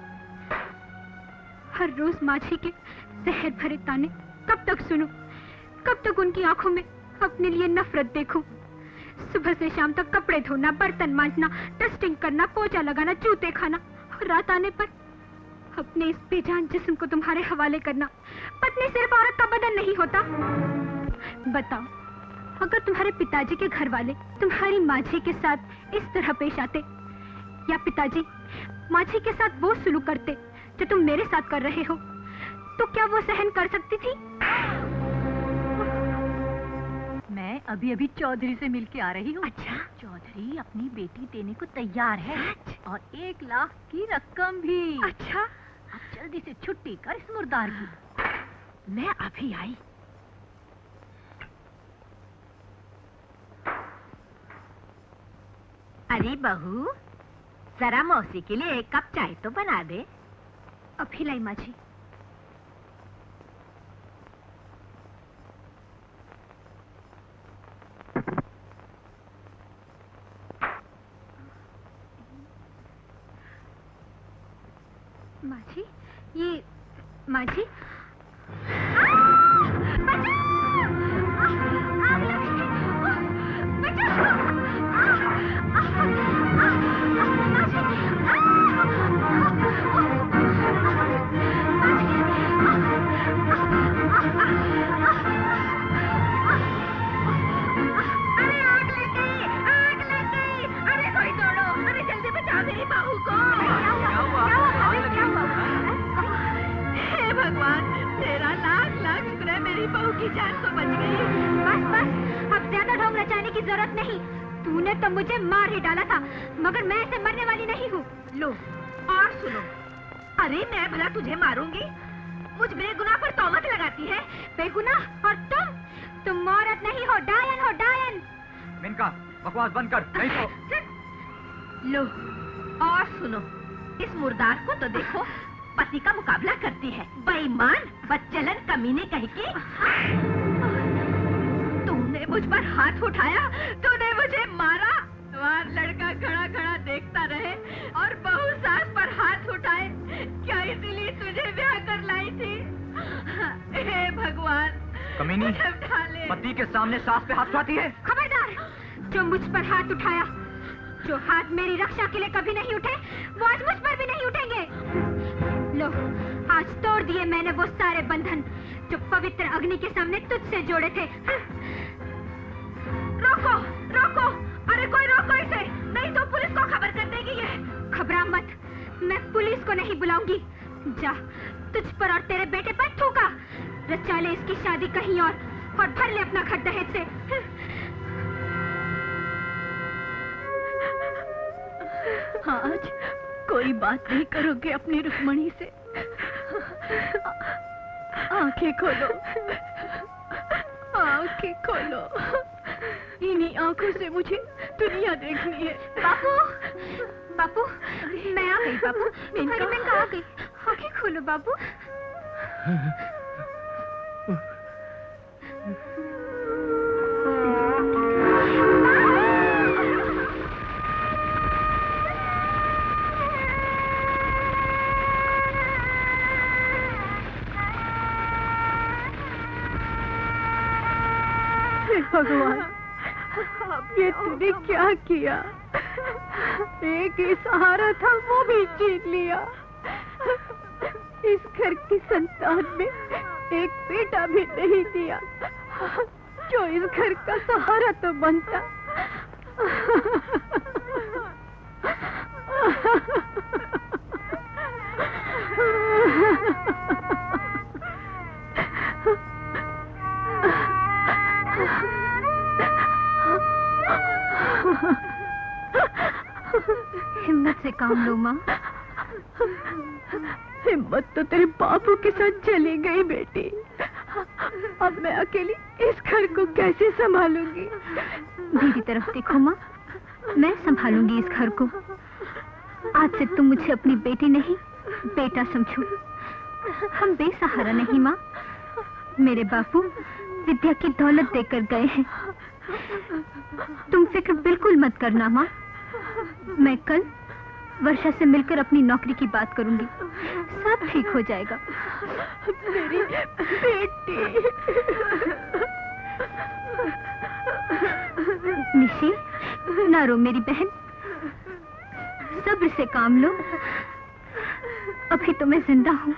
हर रोज माझी के जहर भरे ताने कब तक सुनूं? कब तक उनकी आंखों में अपने लिए नफरत देखूं? सुबह से शाम तक कपड़े धोना, बर्तन मांजना, डस्टिंग करना, पोछा लगाना, जूते खाना और रात आने पर अपने इस बेजान जिस्म को तुम्हारे हवाले करना। पत्नी सिर्फ औरत का बदन नहीं होता। बताओ, अगर तुम्हारे पिताजी के घर वाले तुम्हारी माझी के साथ इस तरह पेश आते, या पिताजी माझी के साथ वो सुलूक करते जो तुम मेरे साथ कर रहे हो, तो क्या वो सहन कर सकती थी? मैं अभी अभी चौधरी से मिलके आ रही हूँ। अच्छा? चौधरी अपनी बेटी देने को तैयार है और 1 लाख की रकम भी। अच्छा? अब जल्दी से छुट्टी कर इस मुर्दार की। मैं अभी आई। अरे बहू, जरा मौसी के लिए 1 कप चाय तो बना दे। अभी लाई माँ जी। माँ जी, ये माँ जी, तूने तो मुझे मार ही डाला था, मगर मैं ऐसे मरने वाली नहीं हूँ। लो और सुनो, अरे मैं भला तुझे मारूंगी? मुझ बेगुनाह पर तोहमत लगाती है। बेगुनाह? और तुम औरत नहीं हो, डायन हो, डायन। मिनका, बकवास बंद कर, नहीं तो। लो और सुनो, इस मुर्दार को तो देखो, पति का मुकाबला करती है। बेईमान, बदचलन, कमीने कहीं की। तूने मुझ पर हाथ उठाया, तूने मुझे मारा। वहाँ लड़का खड़ा खड़ा देखता रहे और बहू सास पर हाथ उठाए। क्या इसीलिए तुझे ब्याह कर लाई थी? हे भगवान, कमीनी, पति के सामने सास पे हाथ उठाती है? खबरदार, जो मुझ पर हाथ उठाया, जो हाथ मेरी रक्षा के लिए कभी नहीं उठे, वो आज मुझ पर भी नहीं उठेंगे। लो, आज तोड़ दिए मैंने वो सारे बंधन जो पवित्र अग्नि के सामने तुझसे जोड़े थे। रोको, रोको, अरे कोई रोको इसे, नहीं तो पुलिस को खबर कर देगी ये। घबरा मत, मैं पुलिस को नहीं बुलाऊंगी। जा, तुझ पर और तेरे बेटे पर थूका। रचा ले इसकी शादी कहीं और भर ले अपना घर दहेज से। आज कोई बात नहीं करोगे अपनी रुक्मणी से? आंखें खोलो, आंखें खोलो। इन्हीं आंखों से मुझे दुनिया देखनी है। बापू, बापू, मैं आ गई बापू। अरे मैं कहाँ गई? आंखें खोलो बापू। भगवान, ये तूने क्या किया? एक ही सहारा था, वो भी छीन लिया। इस घर की संतान में एक बेटा भी नहीं दिया, जो इस घर का सहारा तो बनता। हिम्मत से काम लो माँ। हिम्मत तो तेरे बापू के साथ चली गई बेटी। अब मैं अकेली इस घर को कैसे संभालूंगी? मेरी तरफ देखो माँ, मैं संभालूंगी इस घर को। आज से तुम मुझे अपनी बेटी नहीं, बेटा समझो। हम बेसहारा नहीं माँ। मेरे बापू विद्या की दौलत देकर गए हैं। तुम फिक्र बिल्कुल मत करना माँ। मैं कल वर्षा से मिलकर अपनी नौकरी की बात करूंगी, सब ठीक हो जाएगा। मेरी बेटी। निशी, ना रो मेरी बहन, सब्र से काम लो। अभी तो मैं जिंदा हूँ।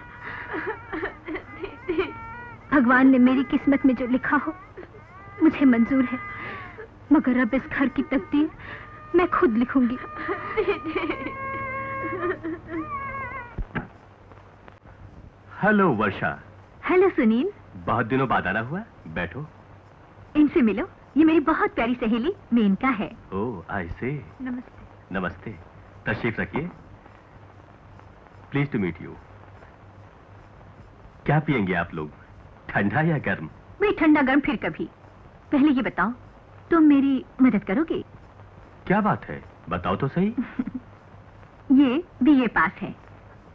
भगवान ने मेरी किस्मत में जो लिखा हो मुझे मंजूर है, मगर अब इस घर की तकदीर मैं खुद लिखूंगी। हेलो वर्षा। हेलो सुनील। बहुत दिनों बाद आना हुआ, बैठो। इनसे मिलो, ये मेरी बहुत प्यारी सहेली मेनका है। ओह आई से। नमस्ते। नमस्ते, तशरीफ रखिए। Pleased to meet you. क्या पियेंगे आप लोग, ठंडा या गर्म? भाई ठंडा गर्म फिर कभी। पहले ये बताओ, तुम मेरी मदद करोगे? क्या बात है, बताओ तो सही। ये बीए पास है,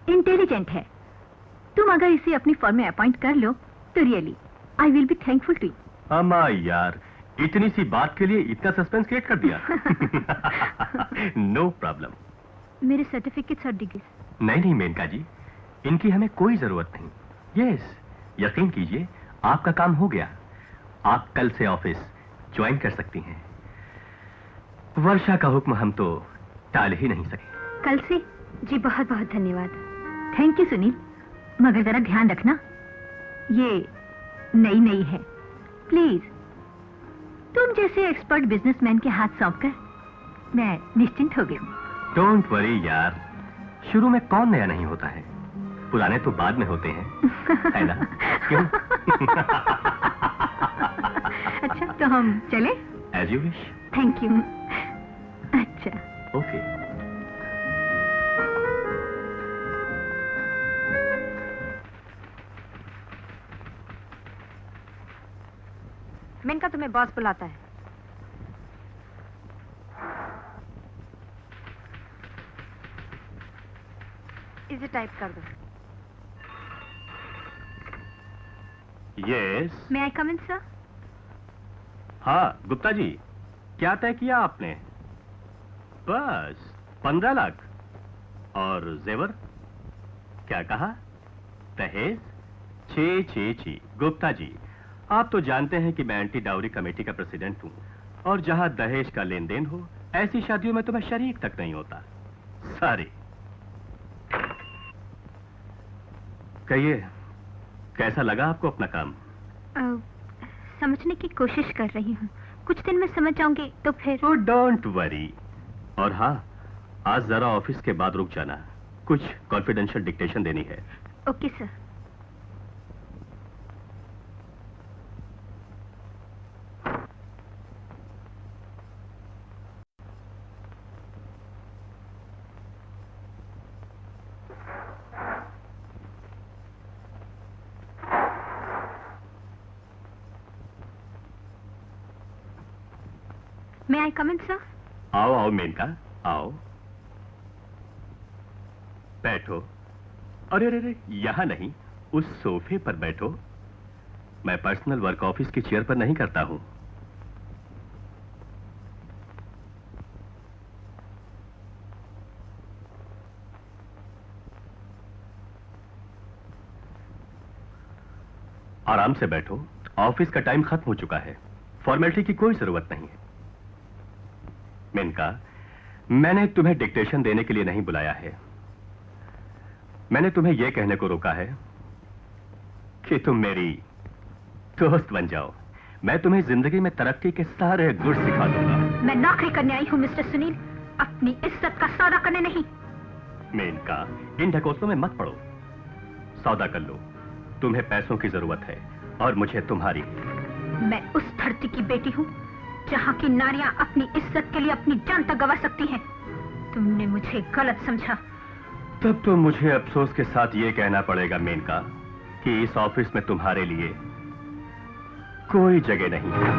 इंटेलिजेंट है। तुम अगर इसे अपनी फर्म में अपॉइंट कर लो तो really I will be thankful to you. अम्मा यार, इतनी सी बात के लिए इतना सस्पेंस क्रिएट कर दिया। No problem. मेरे सर्टिफिकेट्स और डिग्रीज? नहीं नहीं मेनका जी, इनकी हमें कोई जरूरत नहीं। यस, यकीन कीजिए आपका काम हो गया। आप कल से ऑफिस ज्वाइन कर सकती हैं। वर्षा का हुक्म हम तो टाल ही नहीं सके। कल से? जी बहुत बहुत धन्यवाद। थैंक यू सुनील, मगर जरा ध्यान रखना ये नई है। प्लीज, तुम जैसे एक्सपर्ट बिजनेसमैन के हाथ सौंपकर मैं निश्चिंत हो गई हूँ। डोंट वरी यार, शुरू में कौन नया नहीं होता है, पुराने तो बाद में होते हैं, है ना? क्यों? अच्छा तो हम चले? As you wish. Thank you. अच्छा ओके। मेनका तुम्हें बॉस बुलाता है। इसे टाइप कर दो। Yes. May I come in sir? हाँ गुप्ता जी, क्या तय किया आपने? बस 15 लाख और जेवर? क्या कहा? दहेज? छी। गुप्ता जी, आप तो जानते हैं कि मैं एंटी डाउरी कमेटी का प्रेसिडेंट हूं, और जहां दहेज का लेन देन हो ऐसी शादियों में तो मैं शरीक तक नहीं होता। सॉरी। कहिए, कैसा लगा आपको अपना काम? समझने की कोशिश कर रही हूँ, कुछ दिन में समझ जाऊंगी तो फिर। Oh, don't worry. और हाँ, आज जरा ऑफिस के बाद रुक जाना, कुछ कॉन्फिडेंशियल डिक्टेशन देनी है। Okay sir. May I come in, sir? आओ मेनका, आओ बैठो। अरे यहाँ नहीं, उस सोफे पर बैठो। मैं पर्सनल वर्क ऑफिस की चेयर पर नहीं करता हूं। आराम से बैठो, ऑफिस का टाइम खत्म हो चुका है, फॉर्मेलिटी की कोई जरूरत नहीं है। मेनका, मैंने तुम्हें डिक्टेशन देने के लिए नहीं बुलाया है। मैंने तुम्हें यह कहने को रोका है कि तुम मेरी दोस्त बन जाओ। मैं तुम्हें जिंदगी में तरक्की के सारे गुर सिखा दूंगा। मैं नौकरी करने आई हूं मिस्टर सुनील, अपनी इज्जत का सौदा करने नहीं। मेनका, इन ढकोसलों में मत पड़ो, सौदा कर लो। तुम्हें पैसों की जरूरत है और मुझे तुम्हारी। मैं उस धरती की बेटी हूं जहां की नारियां अपनी इज्जत के लिए अपनी जान तक गंवा सकती हैं। तुमने मुझे गलत समझा। तब तो मुझे अफसोस के साथ ये कहना पड़ेगा मेनका कि इस ऑफिस में तुम्हारे लिए कोई जगह नहीं है।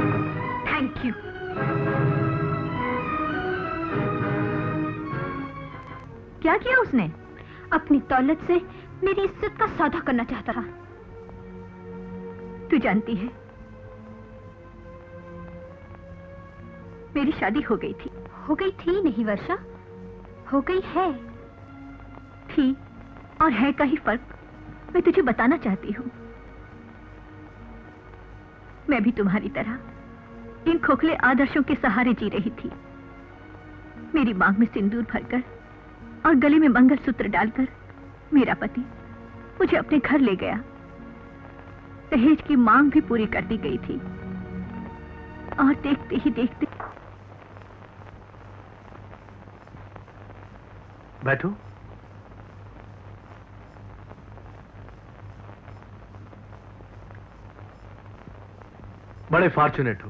Thank you. क्या किया उसने? अपनी दौलत से मेरी इज्जत का सौदा करना चाहता था। तू जानती है, मेरी शादी हो गई थी। हो गई थी नहीं वर्षा, हो गई है। थी और है का ही फर्क मैं तुझे बताना चाहती हूँ। मैं भी तुम्हारी तरह इन खोखले आदर्शों के सहारे जी रही थी। मेरी मांग में सिंदूर भरकर और गले में मंगलसूत्र डालकर मेरा पति मुझे अपने घर ले गया। दहेज की मांग भी पूरी कर दी गई थी और देखते ही देखते। बैठो। बड़े फॉर्चुनेट हो,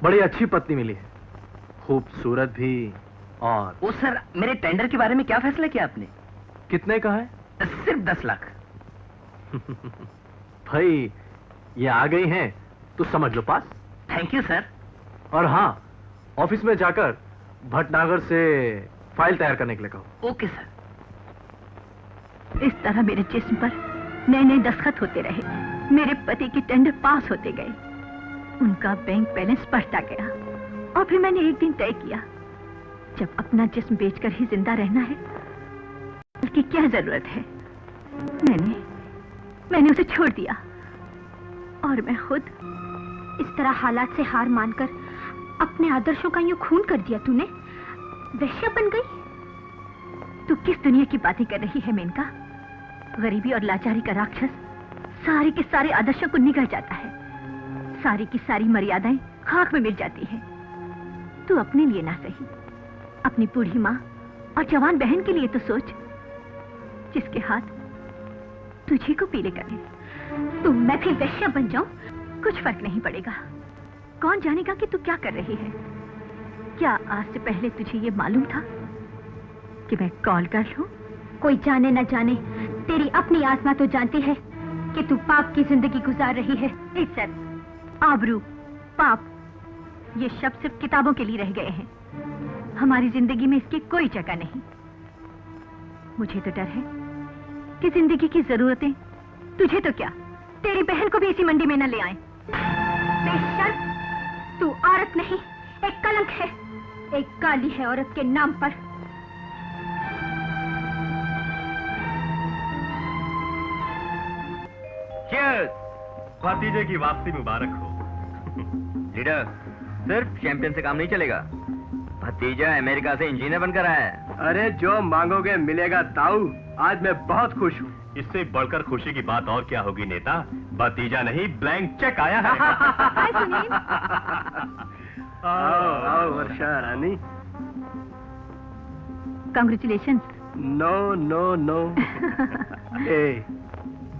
बड़ी अच्छी पत्नी मिली है, खूबसूरत भी। और ओ सर, मेरे टेंडर के बारे में क्या फैसला किया आपने? कितने का है? सिर्फ 10 लाख। भाई ये आ गई हैं तो समझ लो पास। Thank you sir. और हाँ, ऑफिस में जाकर भटनागर से फाइल तैयार करने के लिए कहो। Okay sir. इस तरह मेरे जिस्म पर नए नए दस्तखत होते रहे, मेरे पति के टेंडर पास होते गए, उनका बैंक बैलेंस बढ़ता गया और फिर मैंने एक दिन तय किया, जब अपना जिस्म बेचकर ही जिंदा रहना है, उसकी क्या जरूरत है। मैंने उसे छोड़ दिया और मैं खुद। इस तरह हालात से हार मानकर अपने आदर्शों का यूं खून कर दिया तूने, वैश्या बन गई। तू किस दुनिया की बातें कर रही है मेनका? गरीबी और लाचारी का राक्षस सारे के सारे आदर्शों को निगल जाता है, सारी की सारी मर्यादाएं खाक में मिल जाती है। तू अपने लिए ना सही, अपनी बूढ़ी माँ और जवान बहन के लिए तो सोच, जिसके हाथ तुझे को पीले करे। तो मैं भी वैश्या बन जाऊं? कुछ फर्क नहीं पड़ेगा। कौन जानेगा कि तू क्या कर रही है? क्या आज से पहले तुझे ये मालूम था कि मैं कॉल कर लूं? कोई जाने ना जाने, तेरी अपनी आत्मा तो जानती है कि तू पाप की जिंदगी गुजार रही है। इज्जत, आबरू, पाप, ये शब्द सिर्फ किताबों के लिए रह गए हैं। हमारी जिंदगी में इसकी कोई जगह नहीं। मुझे तो डर है कि जिंदगी की जरूरतें तुझे तो क्या, तेरी बहन को भी इसी मंडी में न ले आए। बेशर्म, तू औरत नहीं, एक कलंक है, एक काली है औरत के नाम पर। Cheers! भतीजे की वापसी मुबारक हो। लीडर, सिर्फ चैंपियन से काम नहीं चलेगा। भतीजा अमेरिका से इंजीनियर बनकर आया है। अरे जो मांगोगे मिलेगा ताऊ। आज मैं बहुत खुश हूँ। इससे बढ़कर खुशी की बात और क्या होगी नेता? भतीजा नहीं, ब्लैंक चेक आया है। हाय सुनील। आओ आओ वर्षा रानी। कांग्रेचुलेशन। No no no. ए,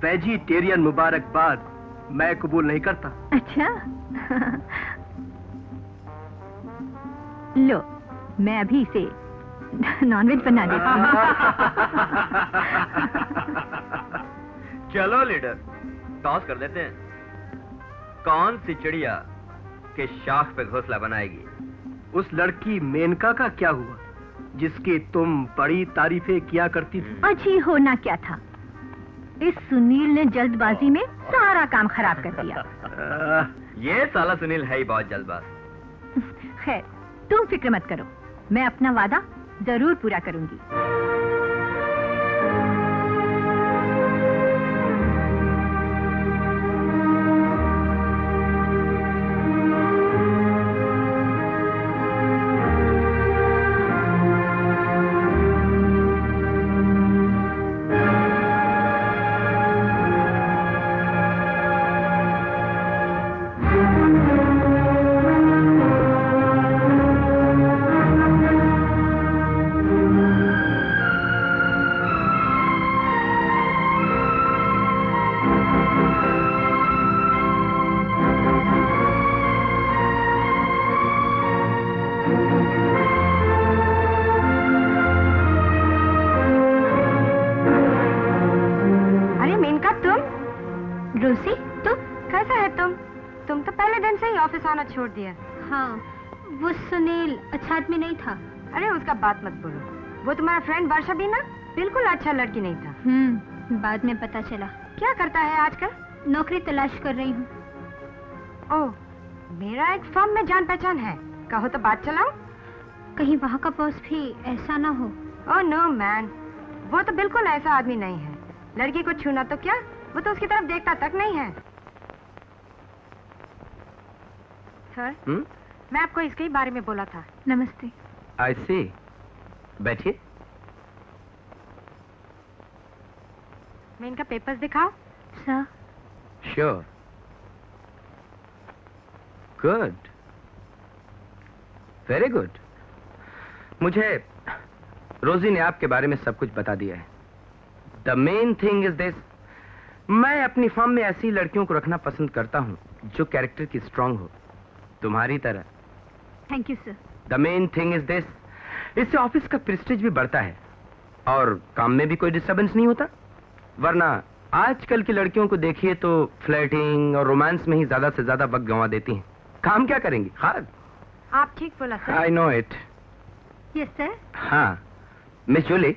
वेजिटेरियन मुबारकबाद मैं कबूल नहीं करता। अच्छा। लो, मैं अभी इसे नॉनवेज बना देती हूँ। चलो लीडर, टॉस कर देते हैं। कौन सी चिड़िया के शाख पे घोंसला बनाएगी? उस लड़की मेनका का क्या हुआ जिसकी तुम बड़ी तारीफें किया करती थी? अजी होना क्या था, इस सुनील ने जल्दबाजी में सारा काम खराब कर दिया। ये साला सुनील है ही बहुत जल्दबाज। खैर, तुम फिक्र मत करो, मैं अपना वादा जरूर पूरा करूंगी। छोड़ दिया। हाँ, वो सुनील अच्छा आदमी नहीं था। अरे उसका बात मत बोलो, वो तुम्हारा फ्रेंड वर्षा भी ना बिल्कुल अच्छा लड़की नहीं था। बाद में पता चला। क्या करता है आजकल? नौकरी तलाश कर रही हूँ। ओह, मेरा एक फर्म में जान पहचान है, कहो तो बात चलाऊं? कहीं वहाँ का बॉस भी ऐसा ना हो। ओह नो मैन, वो तो बिल्कुल ऐसा आदमी नहीं है। लड़की को छूना तो क्या, वो तो उसकी तरफ देखता तक नहीं है। सर, मैं आपको इसके ही बारे में बोला था। नमस्ते। I see. बैठिए। मैं इनका पेपर्स दिखाओ। Sir. Sure. Good. Very good. मुझे रोजी ने आपके बारे में सब कुछ बता दिया है। The main thing is this. मैं अपनी फर्म में ऐसी लड़कियों को रखना पसंद करता हूँ जो कैरेक्टर की स्ट्रांग हो, तुम्हारी तरह thank you sir. The main thing is this, इससे ऑफिस का प्रेस्टीज भी बढ़ता है और काम में भी कोई डिस्टर्बेंस नहीं होता। वरना आजकल की लड़कियों को देखिए तो फ्लर्टिंग और रोमांस में ही ज्यादा से ज्यादा वक्त गंवा देती हैं। काम क्या करेंगी? खाद। आप ठीक बोला sir. I know it. Yes sir. हाँ मिस जूली,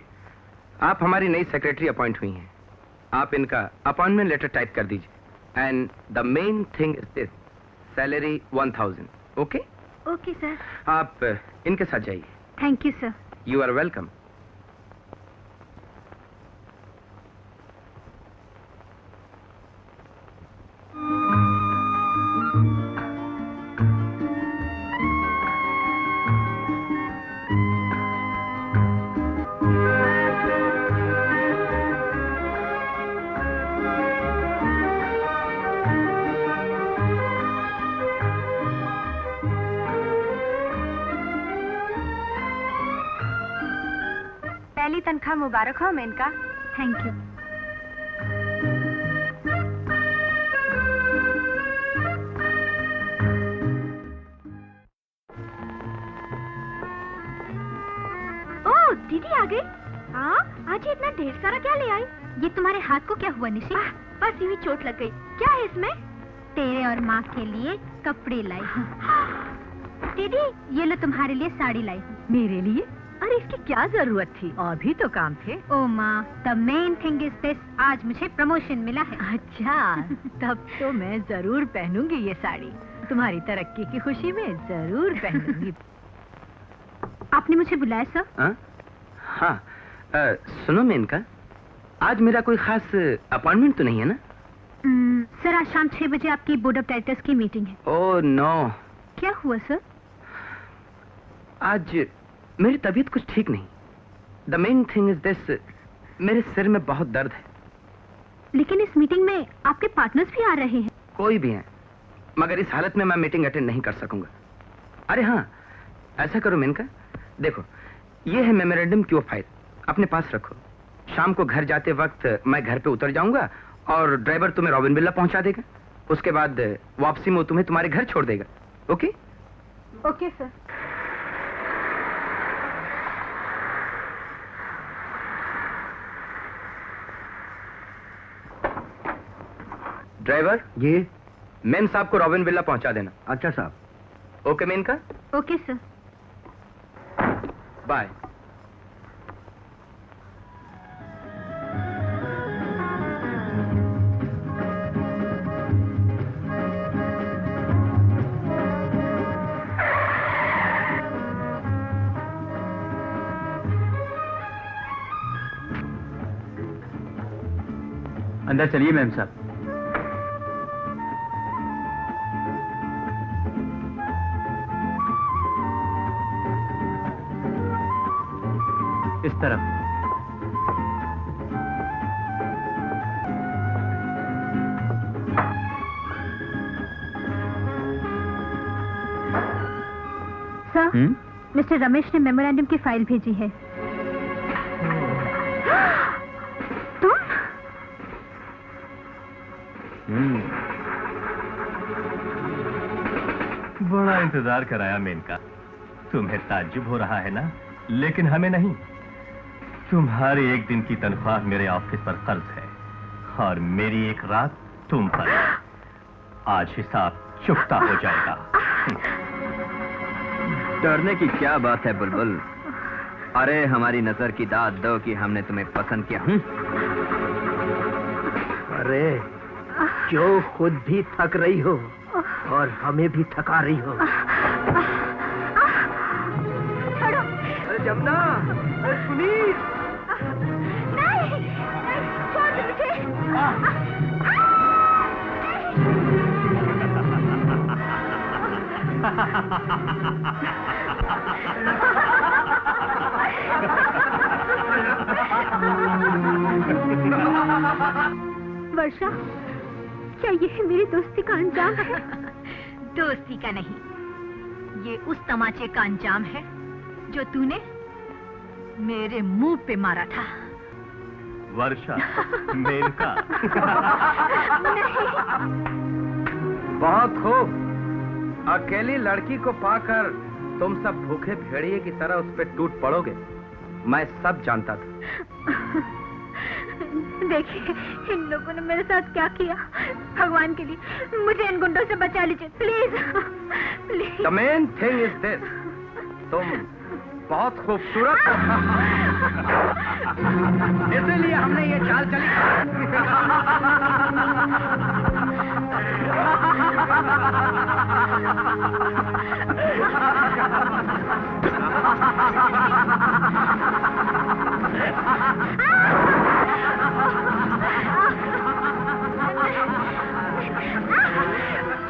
आप हमारी नई सेक्रेटरी अपॉइंट हुई हैं। आप इनका अपॉइंटमेंट लेटर टाइप कर दीजिए and the main thing is this, salary 1000। Okay? Okay sir. आप इनके साथ जाइए। Thank you sir. You are welcome. पहली तनख्वाह मुबारक हो मेनका। Thank you. ओह दीदी आ गई। हाँ आज ये इतना ढेर सारा क्या ले आई? ये तुम्हारे हाथ को क्या हुआ निशी? बस यूं ही चोट लग गई। क्या है इसमें? तेरे और माँ के लिए कपड़े लाई हूँ। दीदी ये लो तुम्हारे लिए साड़ी लाई हूँ। मेरे लिए? अरे इसकी क्या जरूरत थी, अभी तो काम थे। ओ माँ, the main thing is this, आज मुझे प्रमोशन मिला है। अच्छा तब तो मैं जरूर पहनूंगी ये साड़ी, तुम्हारी तरक्की की खुशी में जरूर पहनूंगी। आपने मुझे बुलाया सर? हाँ सुनो मेनका, आज मेरा कोई खास अपॉइंटमेंट तो नहीं है ना? सर आज शाम 6 बजे आपकी बोर्ड ऑफ डायरेक्टर्स की मीटिंग है। Oh no. क्या हुआ सर? आज मेरी तबीयत कुछ ठीक नहीं। The main thing is this, मेरे सिर में बहुत दर्द है। लेकिन इस मीटिंग में आपके पार्टनर्स भी आ रहे हैं। कोई भी हैं, मगर इस हालत में मैं मीटिंग अटेंड नहीं कर सकूंगा। अरे हाँ, ऐसा करो मेनका, देखो ये है मेमोरेंडम की वो फाइल, अपने पास रखो। शाम को घर जाते वक्त मैं घर पे उतर जाऊंगा और ड्राइवर तुम्हें रॉबिन विला पहुंचा देगा। उसके बाद वापसी में वो तुम्हें तुम्हारे घर छोड़ देगा। Okay? Okay sir. Driver ji? Ma'am साहब को रॉबिन विला पहुंचा देना। अच्छा साहब। Okay Menka? Okay sir. Bye. अंदर चलिए मैम साहब। इस तरफ। सर, मिस्टर रमेश ने मेमोरेंडम की फाइल भेजी है। बड़ा इंतजार कराया मेनका, तुम्हें ताज्जुब हो रहा है ना? लेकिन हमें नहीं। तुम्हारी एक दिन की तनख्वाह मेरे ऑफिस पर कर्ज है और मेरी एक रात तुम पर। आज हिसाब चुकता हो जाएगा। डरने की क्या बात है बुलबुल? अरे हमारी नजर की दाद दो कि हमने तुम्हें पसंद किया। अरे जो खुद भी थक रही हो और हमें भी थका रही हो। अरे जमुना, अरे सुनील। नहीं, छोड़ दो मुझे। वर्षा, क्या यह मेरी दोस्ती का अंजाम है? दोस्ती का नहीं, ये उस तमाचे का अंजाम है जो तूने मेरे मुंह पे मारा था। वर्षा, मेनका। बहुत खूब। अकेली लड़की को पाकर तुम सब भूखे भेड़िए की तरह उस पर टूट पड़ोगे, मैं सब जानता था। देखिए इन लोगों ने मेरे साथ क्या किया। भगवान के लिए मुझे इन गुंडों से बचा लीजिए please please. The main thing is this, तुम बहुत खूबसूरत इसीलिए हमने ये चाल चली।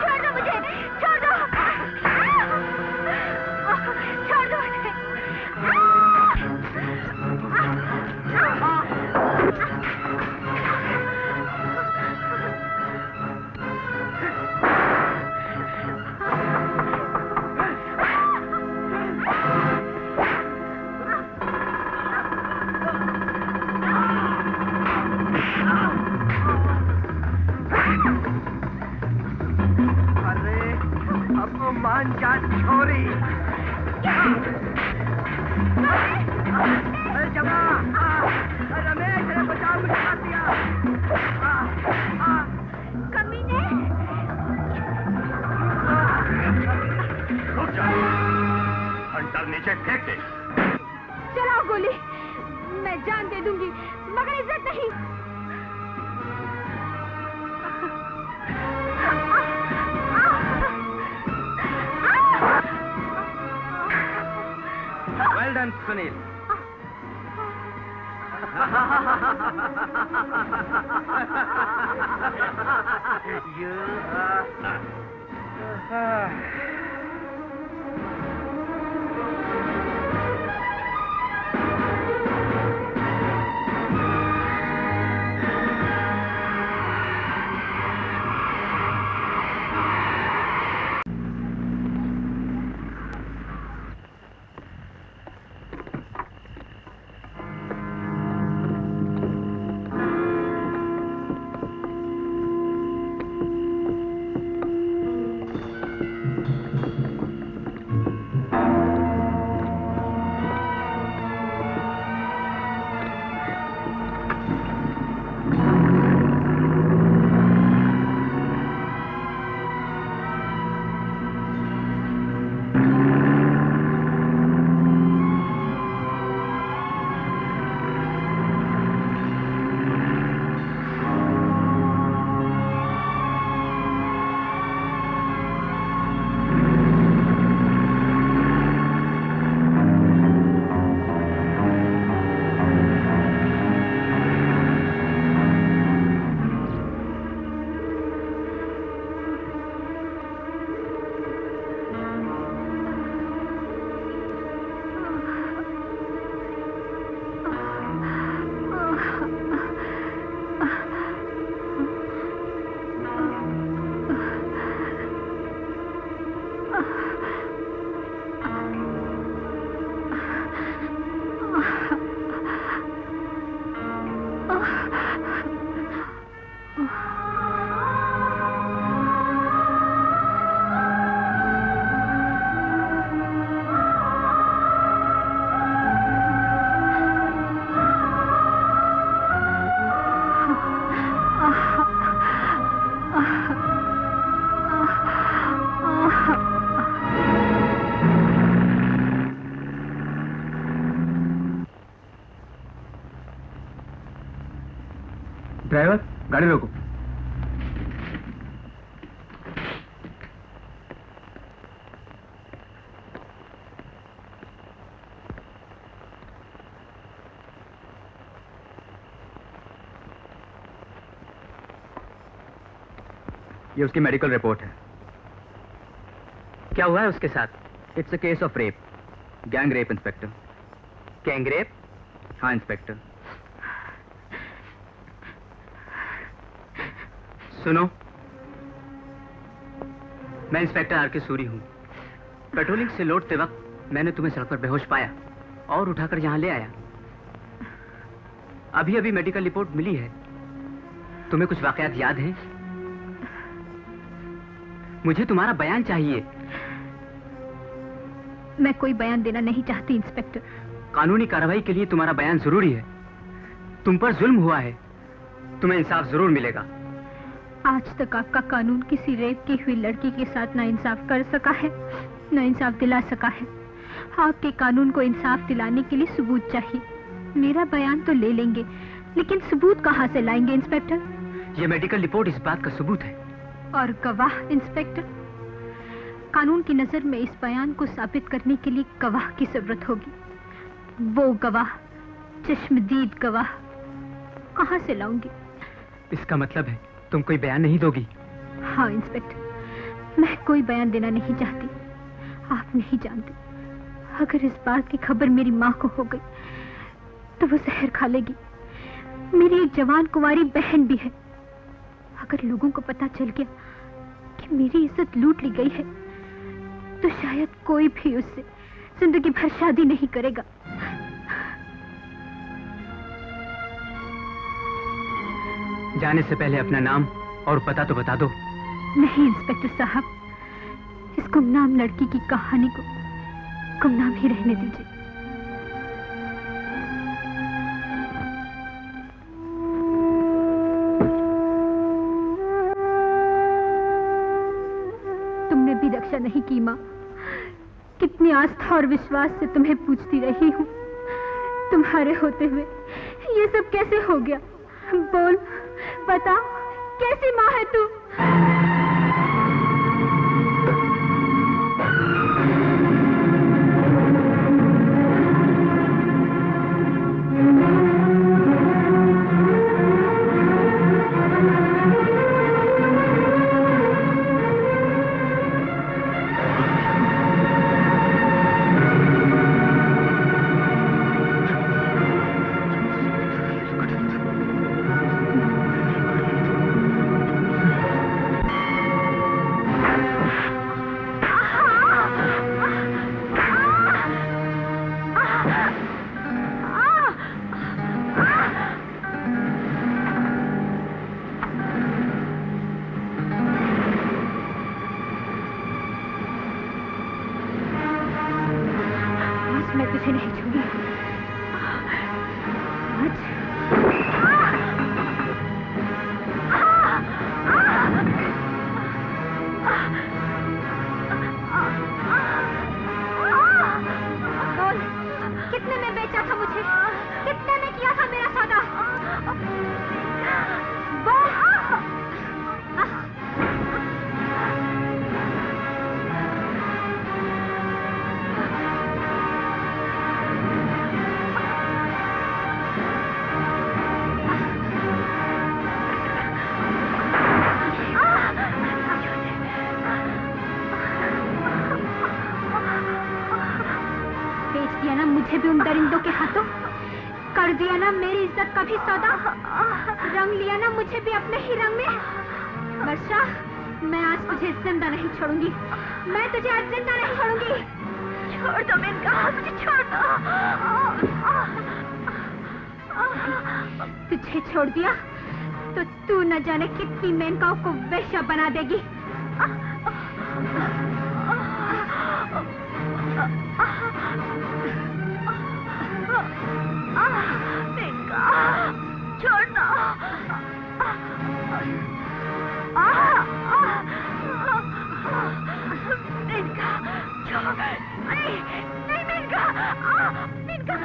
छोड़ दो मुझे, छोड़ दो, छोड़ दो मुझे। मान जा छोरी। अरे जमा, रमेश ने बचाव में मार दिया। कमीने। रुक जा, हंटर नीचे फेंक दे। चलाओ गोली, मैं जान दे दूंगी मगर इज्जत नहीं। Well done, Sunil. ड्राइवर, गाड़ी रोको। ये उसकी मेडिकल रिपोर्ट है। क्या हुआ है उसके साथ? It's a case of rape, gang rape inspector. Gang rape? हाँ इंस्पेक्टर। सुनो, मैं इंस्पेक्टर आर.के. सूरी हूं। पेट्रोलिंग से लौटते वक्त मैंने तुम्हें सड़क पर बेहोश पाया और उठाकर यहां ले आया। अभी अभी मेडिकल रिपोर्ट मिली है। तुम्हें कुछ वाकयात याद हैं? मुझे तुम्हारा बयान चाहिए। मैं कोई बयान देना नहीं चाहती इंस्पेक्टर। कानूनी कार्रवाई के लिए तुम्हारा बयान जरूरी है। तुम पर जुल्म हुआ है, तुम्हें इंसाफ जरूर मिलेगा। आज तक आपका कानून किसी रेप की हुई लड़की के साथ ना इंसाफ कर सका है, ना इंसाफ दिला सका है। आपके कानून को इंसाफ दिलाने के लिए सबूत चाहिए। मेरा बयान तो ले लेंगे, लेकिन सबूत कहाँ से लाएंगे इंस्पेक्टर? ये मेडिकल रिपोर्ट इस बात का सबूत है। और गवाह इंस्पेक्टर? कानून की नजर में इस बयान को साबित करने के लिए गवाह की जरूरत होगी। वो गवाह, चश्मदीद गवाह, कहाँ से लाऊंगी? इसका मतलब है तुम कोई बयान नहीं दोगी? हाँ इंस्पेक्टर, मैं कोई बयान देना नहीं चाहती। आप नहीं जानते, अगर इस बात की खबर मेरी माँ को हो गई तो वो जहर खा लेगी। मेरी एक जवान कुंवारी बहन भी है। अगर लोगों को पता चल गया कि मेरी इज्जत लूट ली गई है तो शायद कोई भी उससे जिंदगी भर शादी नहीं करेगा। जाने से पहले अपना नाम और पता तो बता दो। नहीं इंस्पेक्टर साहब, इस गुमनाम लड़की की कहानी को गुमनाम ही रहने दीजिए। तुमने भी रक्षा नहीं की माँ। कितनी आस्था और विश्वास से तुम्हें पूछती रही हूँ। तुम्हारे होते हुए ये सब कैसे हो गया? बोल, बता, कैसी माँ है तू? को वेश्या बना देगी। छोड़ना। नहीं मिनका, मिनका।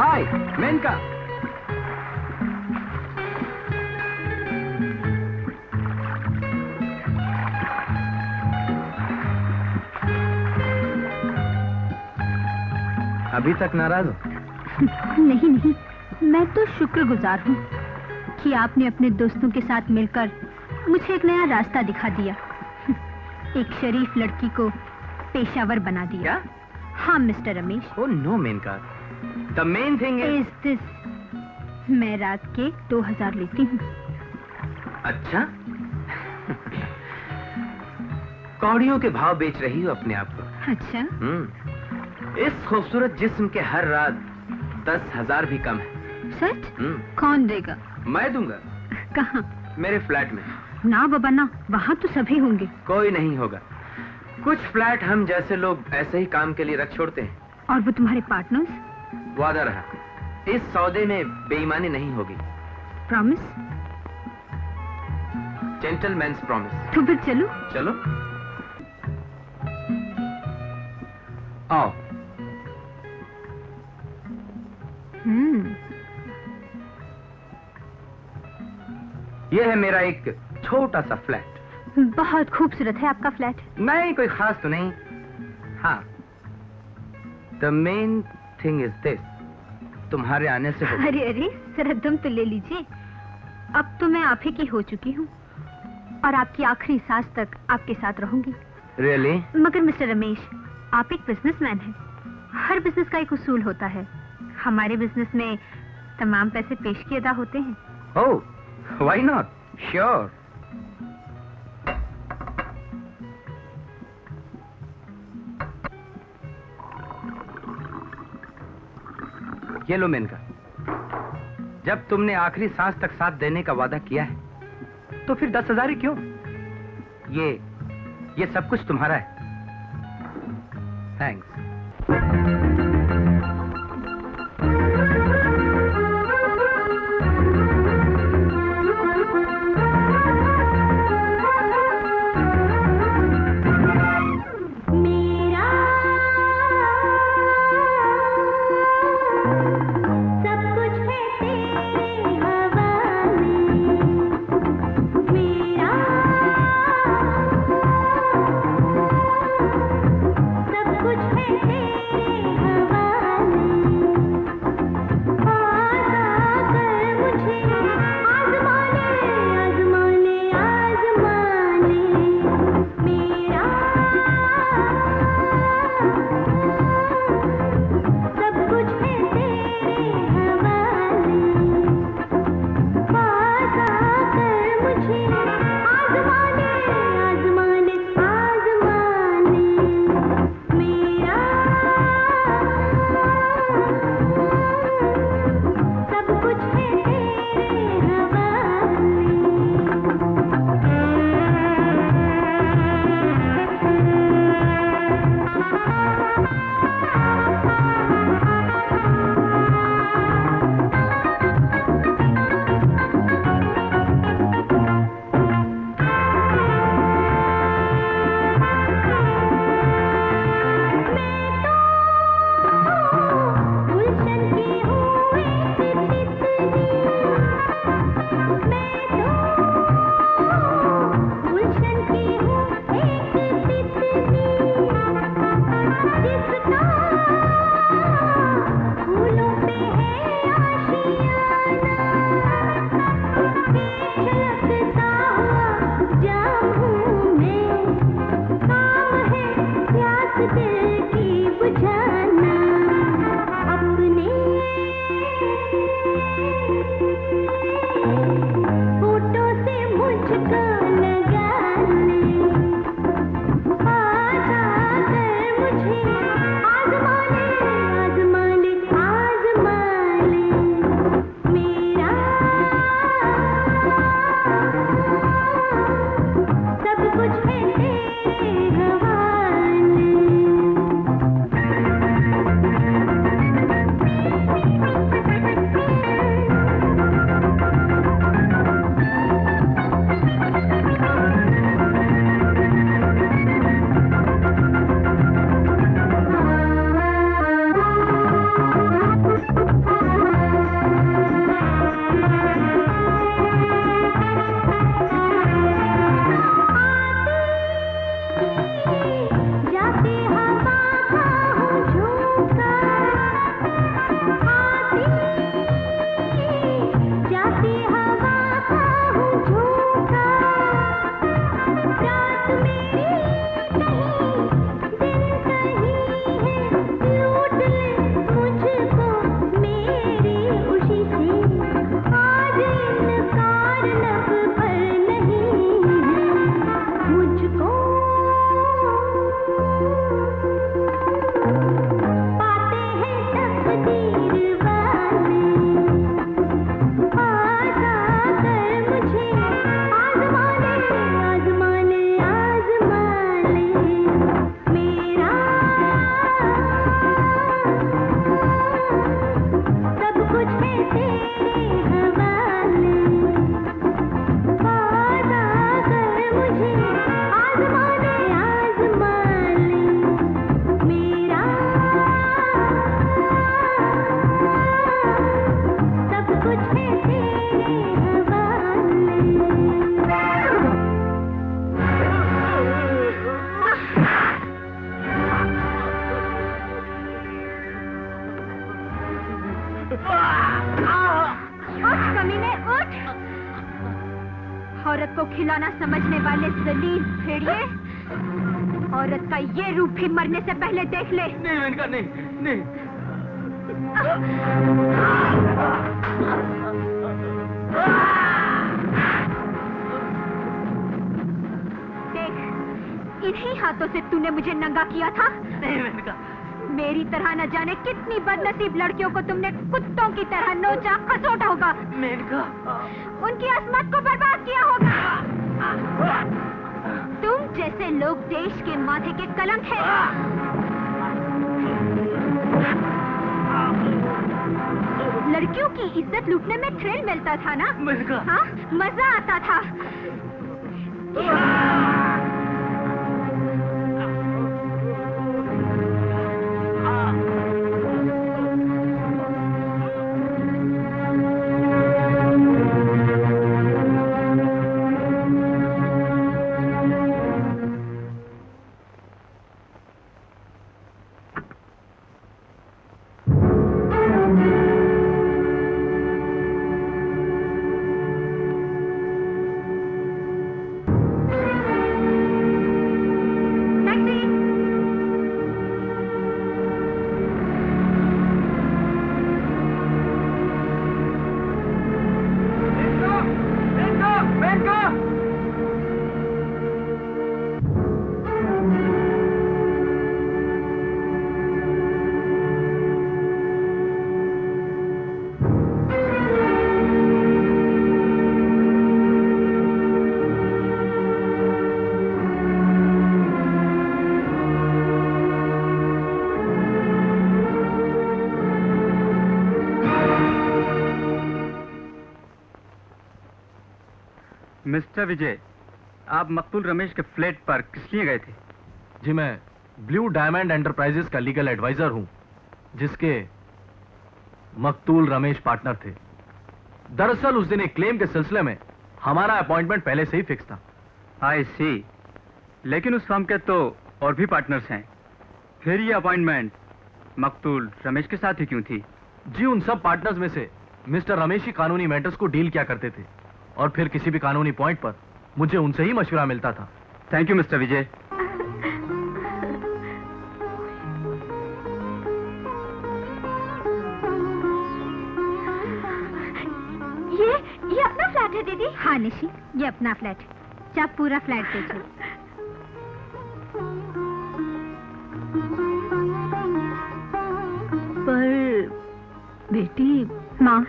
हाय मेनका। अभी तक नाराज हो? नहीं नहीं, मैं तो शुक्रगुजार हूँ कि आपने अपने दोस्तों के साथ मिलकर मुझे एक नया रास्ता दिखा दिया, एक शरीफ लड़की को पेशावर बना दिया। क्या? हाँ mister Ramesh. Oh no Menaka, the main thing is this, मैं रात के 2000 लेती हूँ। अच्छा कौड़ियों के भाव बेच रही हो अपने आप को? अच्छा। इस खूबसूरत जिस्म के हर रात 10,000 भी कम है। सच? कौन देगा? मैं दूंगा। कहाँ? मेरे फ्लैट में। ना बाबा ना, वहाँ तो सभी होंगे। कोई नहीं होगा, कुछ फ्लैट हम जैसे लोग ऐसे ही काम के लिए रख छोड़ते हैं। और वो तुम्हारे पार्टनर्स? वादा रहा, इस सौदे में बेईमानी नहीं होगी। प्रॉमिस? Gentleman's promise. तो फिर चलो। चलो आओ। यह है मेरा एक छोटा सा फ्लैट। बहुत खूबसूरत है आपका फ्लैट। नहीं, कोई खास तो नहीं। हाँ, the main thing is this, तुम्हारे आने से हो। अरे अरे, जरा दम तो ले लीजिए। अब तो मैं आप ही की हो चुकी हूँ और आपकी आखिरी सांस तक आपके साथ रहूंगी। Really? मगर मिस्टर रमेश, आप एक बिजनेसमैन हैं। हर बिजनेस का एक उसूल होता है। हमारे बिजनेस में तमाम पैसे पेश की अदा होते हैं। Oh, why not? Sure. ये लो मेनका, जब तुमने आखिरी सांस तक साथ देने का वादा किया है तो फिर 10,000 ही क्यों? ये सब कुछ तुम्हारा है। थैंक्स। सब कुछ है कमीने उठ। औरत को खिलौना समझने वाले जलील भेड़िए, औरत का ये रूप भी मरने से पहले देख ले। नहीं मेनका, नहीं नहीं। देख, इन्हीं हाथों से तूने मुझे नंगा किया था। नहीं मेनका। मेरी तरह न जाने कितनी बदनसीब लड़कियों को तुमने कुत्तों की तरह नोचा खसोटा होगा। मेनका, उनकी अस्मत को बर्बाद किया होगा। तुम जैसे लोग देश के माथे के कलंक हैं। लड़कियों की इज्जत लूटने में थ्रिल मिलता था ना? हाँ, मजा आता था। मिस्टर विजय, आप मकतूल रमेश के फ्लैट पर किस लिए गए थे? जी मैं ब्लू डायमंड एंटरप्राइजेस का लीगल एडवाइजर हूं, जिसके मकतूल रमेश पार्टनर थे। दरअसल उस दिन एक क्लेम के सिलसिले में हमारा अपॉइंटमेंट पहले से ही फिक्स था। आई सी, लेकिन उस फर्म के तो और भी पार्टनर्स हैं, फिर ये अपॉइंटमेंट मकतूल रमेश के साथ ही क्यों थी? जी उन सब पार्टनर्स में से मिस्टर रमेश ही कानूनी मैटर्स को डील किया करते थे, और फिर किसी भी कानूनी पॉइंट पर मुझे उनसे ही मशवरा मिलता था। थैंक यू मिस्टर विजय। ये अपना फ्लैट है दीदी? हाँ निशी, ये अपना फ्लैट है। जब पूरा फ्लैट देखो। पर बेटी। माँ,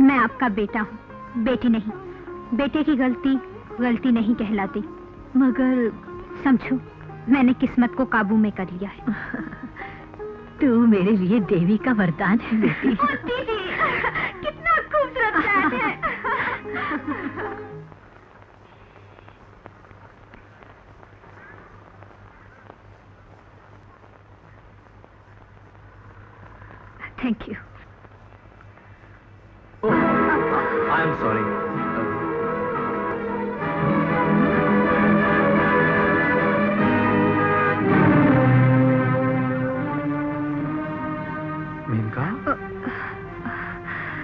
मैं आपका बेटा हूँ, बेटी नहीं। बेटे की गलती गलती नहीं कहलाती। मगर समझो, मैंने किस्मत को काबू में कर लिया है। तू मेरे लिए देवी का वरदान है बेटी। दीदी, कितना खूबसूरत फ्लैट है। Thank you. I am sorry. Menaka,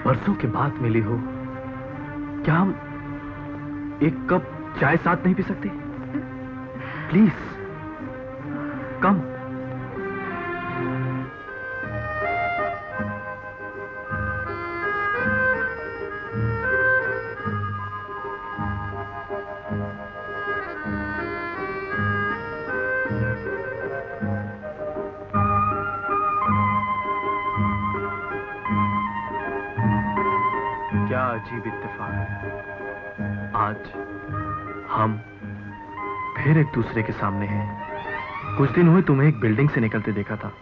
परसों के बाद मिली हो, क्या हम एक कप चाय साथ नहीं पी सकते? Please come. क्या अजीब इत्तेफाक है, आज हम फिर एक दूसरे के सामने हैं। कुछ दिन हुए तुम्हें एक बिल्डिंग से निकलते देखा था।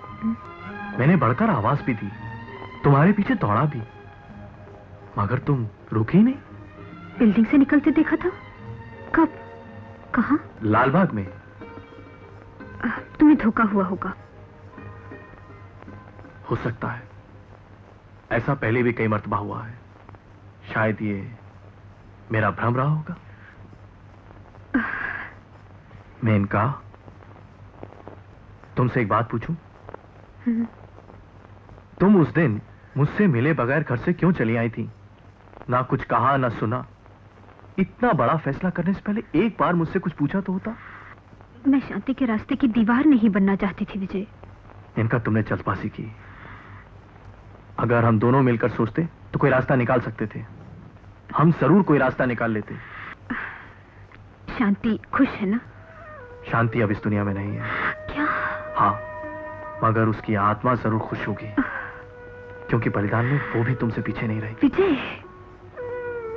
मैंने बढ़कर आवाज भी दी, तुम्हारे पीछे दौड़ा भी, मगर तुम रुकी नहीं। बिल्डिंग से निकलते देखा था? कब? कहाँ? लालबाग में। तुम्हें धोखा हुआ होगा। हो सकता है, ऐसा पहले भी कई मर्तबा हुआ है। शायद ये मेरा भ्रम रहा होगा। मेनका, तुमसे एक बात पूछूं? तुम उस दिन मुझसे मिले बगैर घर से क्यों चली आई थी? ना कुछ कहा ना सुना। इतना बड़ा फैसला करने से पहले एक बार मुझसे कुछ पूछा तो होता। मैं शांति के रास्ते की दीवार नहीं बनना चाहती थी विजय। इनका तुमने जल्दबाजी की। अगर हम दोनों मिलकर सोचते तो कोई रास्ता निकाल सकते थे। हम जरूर कोई रास्ता निकाल लेते। शांति खुश है ना? शांति अब इस दुनिया में नहीं है। क्या? हाँ, मगर उसकी आत्मा जरूर खुश होगी, क्योंकि बलिदान में वो भी तुमसे पीछे नहीं रही। विजय,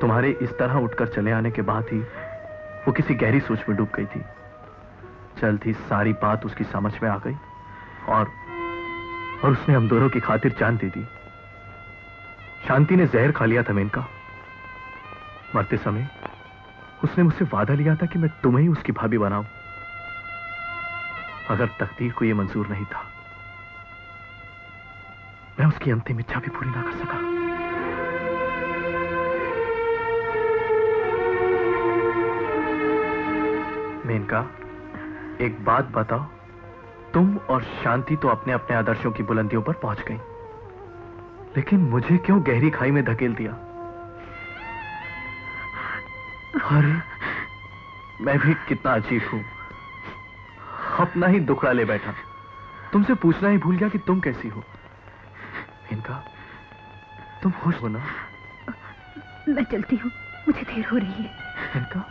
तुम्हारे इस तरह उठकर चले आने के बाद ही वो किसी गहरी सोच में डूब गई थी। जल्द ही सारी बात उसकी समझ में आ गई और उसने हम दोनों की खातिर जान दे दी। शांति ने जहर खा लिया था मेनका। मरते समय उसने मुझसे वादा लिया था कि मैं तुम्हें ही उसकी भाभी बनाऊं। अगर तकदीर को यह मंजूर नहीं था, मैं उसकी अंतिम इच्छा भी पूरी ना कर सका। मेनका, एक बात बताओ, तुम और शांति तो अपने अपने आदर्शों की बुलंदियों पर पहुंच गई, लेकिन मुझे क्यों गहरी खाई में धकेल दिया? अरे, मैं भी कितना अजीब हूं। अपना ही दुखड़ा ले बैठा। तुमसे पूछना ही भूल गया कि तुम कैसी हो। मेनका, तुम खुश हो ना? मैं चलती हूँ, मुझे देर हो रही है। मेनका,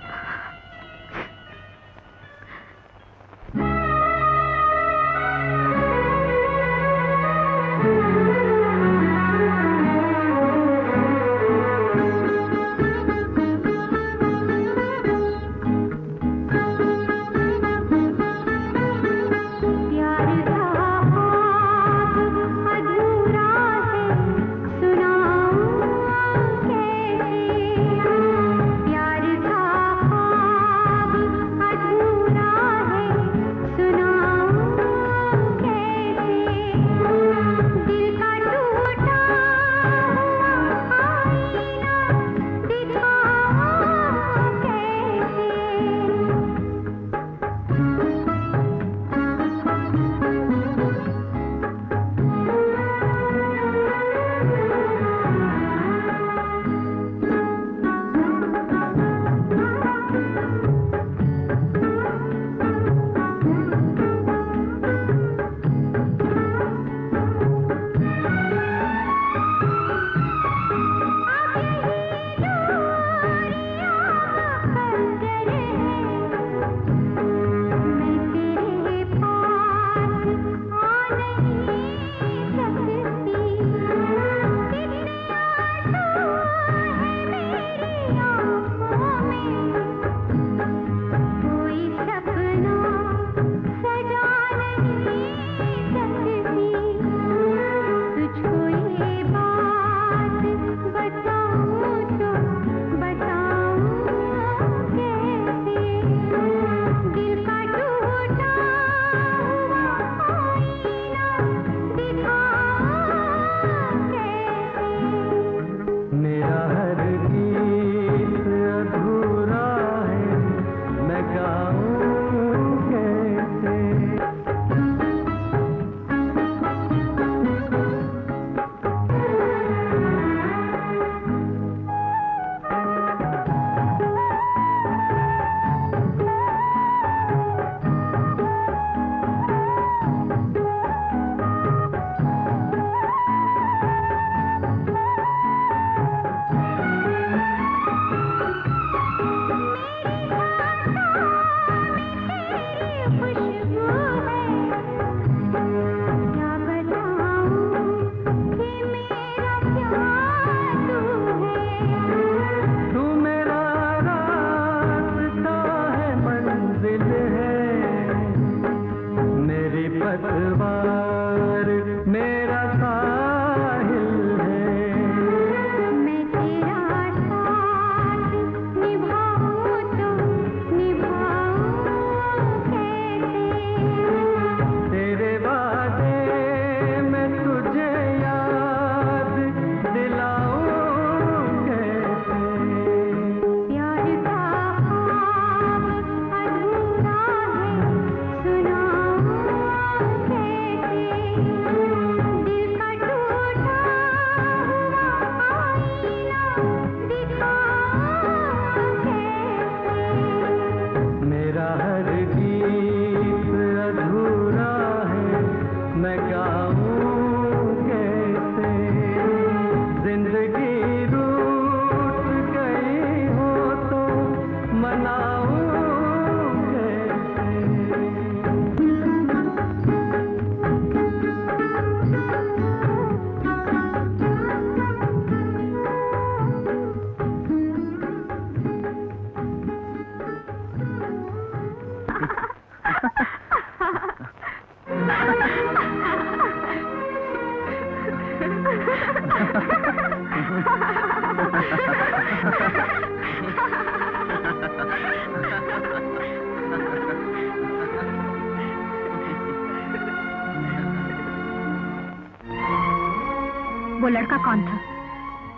वो लड़का कौन था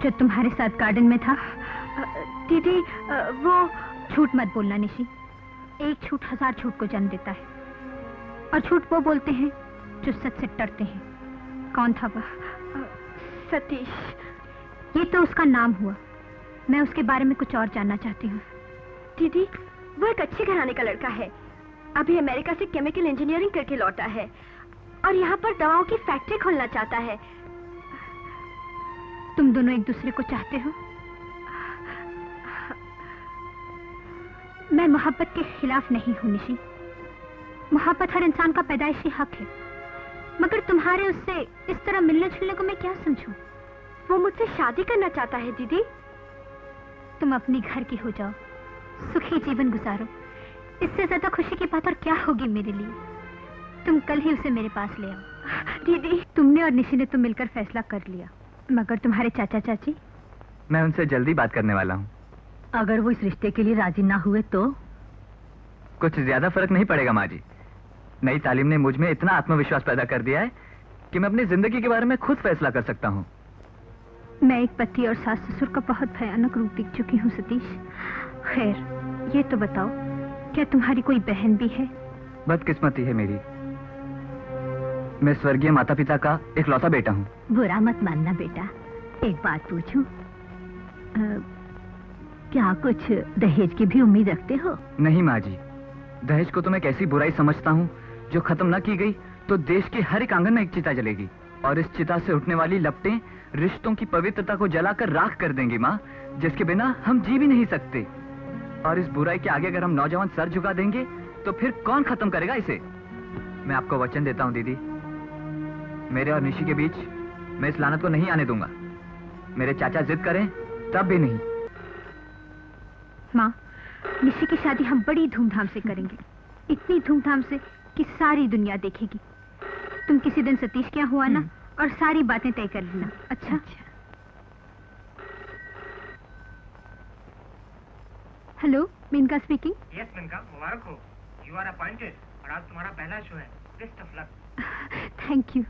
जो तुम्हारे साथ गार्डन में था? दीदी वो... झूठ मत बोलना निशी। एक झूठ 1000 झूठ को जन्म देता है, और झूठ वो बोलते हैं जो सच से डरते हैं। कौन था वह? सतीश। ये तो उसका नाम हुआ, मैं उसके बारे में कुछ और जानना चाहती हूँ। दीदी वो एक अच्छे घराने का लड़का है, अभी अमेरिका से केमिकल इंजीनियरिंग करके लौटा है और यहाँ पर दवाओं की फैक्ट्री खोलना चाहता है। तुम दोनों एक दूसरे को चाहते हो? मैं मोहब्बत के खिलाफ नहीं हूं निशी। मोहब्बत हर इंसान का पैदाइशी हक है, मगर तुम्हारे उससे इस तरह मिलने जुलने को मैं क्या समझूं? वो मुझसे शादी करना चाहता है दीदी। तुम अपनी घर की हो जाओ, सुखी जीवन गुजारो। इससे ज्यादा खुशी की बात और क्या होगी मेरे लिए? तुम कल ही उसे मेरे पास ले आओ। दीदी तुमने और निशी ने तो मिलकर फैसला कर लिया, मगर तुम्हारे चाचा चाची? मैं उनसे जल्दी बात करने वाला हूँ। अगर वो इस रिश्ते के लिए राजी ना हुए तो? कुछ ज्यादा फर्क नहीं पड़ेगा माँ जी। नई तालीम ने मुझ में इतना आत्मविश्वास पैदा कर दिया है कि मैं अपनी जिंदगी के बारे में खुद फैसला कर सकता हूँ। मैं एक पति और सास ससुर का बहुत भयानक रूप देख चुकी हूँ सतीश। खैर ये तो बताओ, क्या तुम्हारी कोई बहन भी है? बदकिस्मती है मेरी। मैं स्वर्गीय माता पिता का इकलौता बेटा हूँ। बुरा मत मानना बेटा, एक बात पूछूं? क्या कुछ दहेज की भी उम्मीद रखते हो? नहीं माँ जी, दहेज को तो मैं कैसी बुराई समझता हूँ जो खत्म न की गई तो देश के हर एक आंगन में एक चिता जलेगी, और इस चिता से उठने वाली लपटें रिश्तों की पवित्रता को जलाकर राख कर देंगी माँ, जिसके बिना हम जी भी नहीं सकते। और इस बुराई के आगे अगर हम नौजवान सर झुका देंगे तो फिर कौन खत्म करेगा इसे? मैं आपको वचन देता हूँ दीदी, मेरे और निशी के बीच मैं इस लानत को नहीं आने दूंगा। मेरे चाचा जिद करें तब भी नहीं। माँ, निशी की शादी हम बड़ी धूमधाम से करेंगे, इतनी धूमधाम से कि सारी दुनिया देखेगी। तुम किसी दिन सतीश के यहाँ हुआ ना, और सारी बातें तय कर लेना। अच्छा? Hello, Menka speaking. Yes Menka, मुबारक हो, यू आर अपॉइंटेड और आज तुम्हारा पहला शो है। Best of luck. Thank you.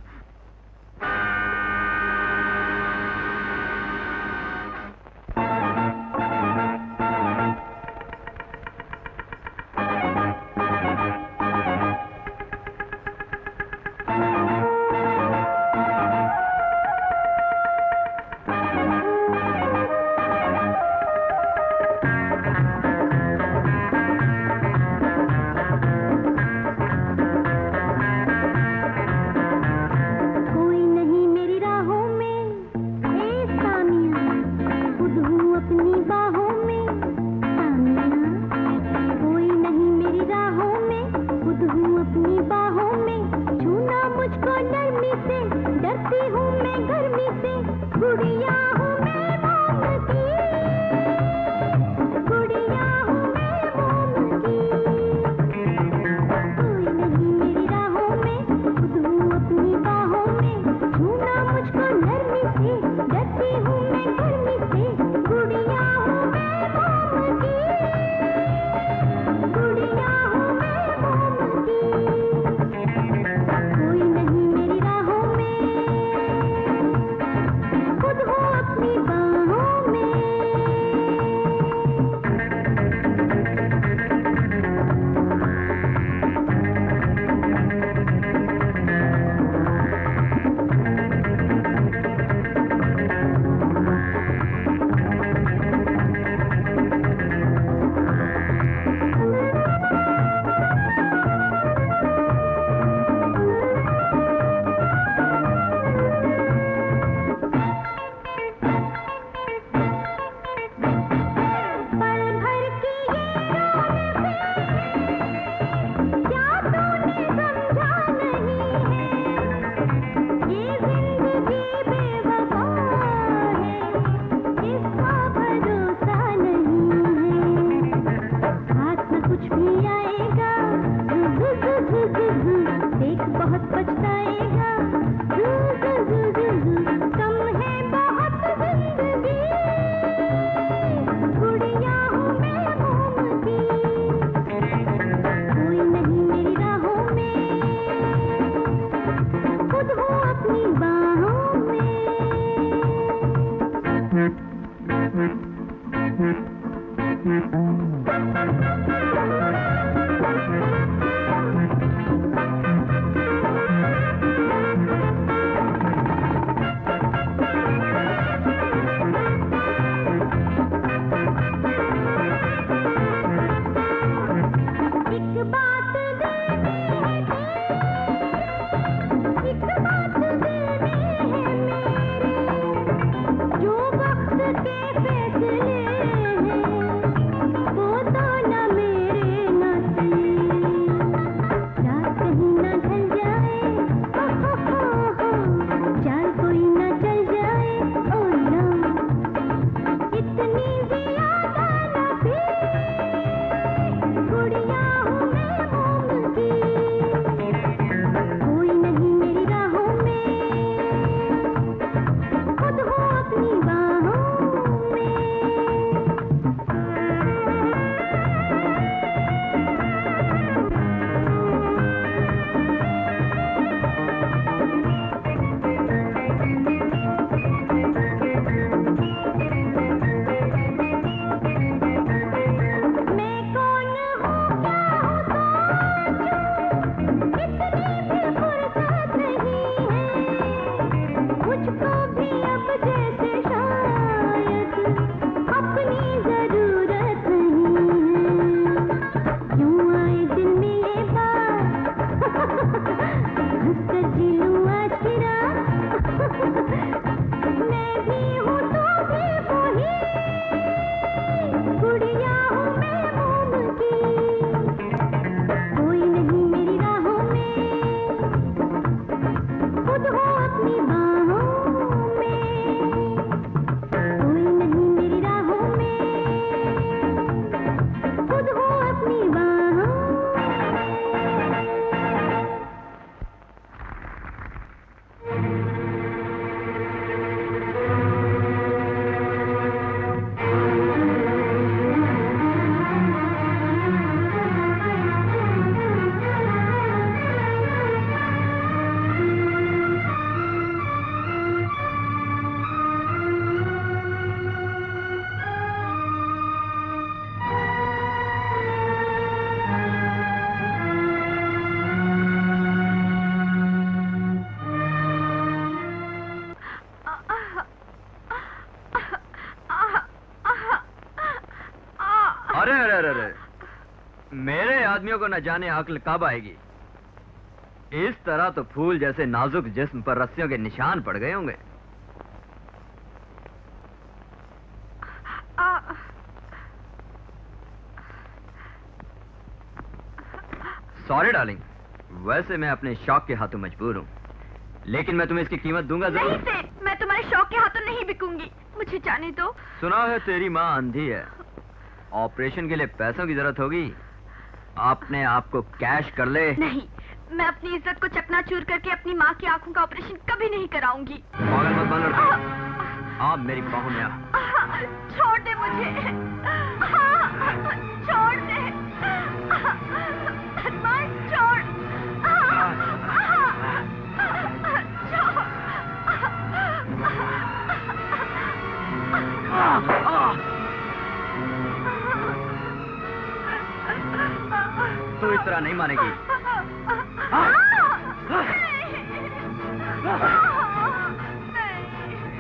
कोई नहीं मेरी मेरे आदमियों को न जाने अक्ल कब आएगी। इस तरह तो फूल जैसे नाजुक जिस्म पर रस्सियों के निशान पड़ गए होंगे। सॉरी डार्लिंग, वैसे मैं अपने शौक के हाथों मजबूर हूँ, लेकिन मैं तुम्हें इसकी कीमत दूंगा जरूर। नहीं से, मैं तुम्हारे शौक के हाथों नहीं बिकूंगी, मुझे जाने दो। सुना है तेरी माँ अंधी है, ऑपरेशन के लिए पैसों की जरूरत होगी, अपने आप को कैश कर ले। नहीं, मैं अपनी इज्जत को चकनाचूर करके अपनी माँ की आंखों का ऑपरेशन कभी नहीं कराऊंगी। पागल मत बन लड़की, आप मेरी बाहों में आ। छोड़ दे मुझे, छोड़ दे, अरमान छोड़, तू इस तरह नहीं मानेगी।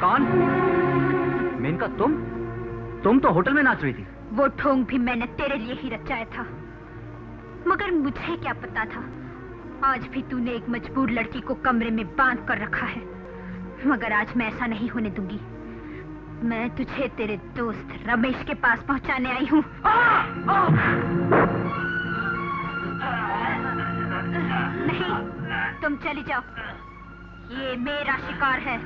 कौन? मेनका तुम तो होटल में नाच रही थी। वो ढोंग भी मैंने तेरे लिए ही रचाया था, मगर मुझे क्या पता था आज भी तूने एक मजबूर लड़की को कमरे में बांध कर रखा है। मगर आज मैं ऐसा नहीं होने दूंगी। मैं तुझे तेरे दोस्त रमेश के पास पहुंचाने आई हूँ। नहीं, तुम चली जाओ, ये मेरा शिकार है।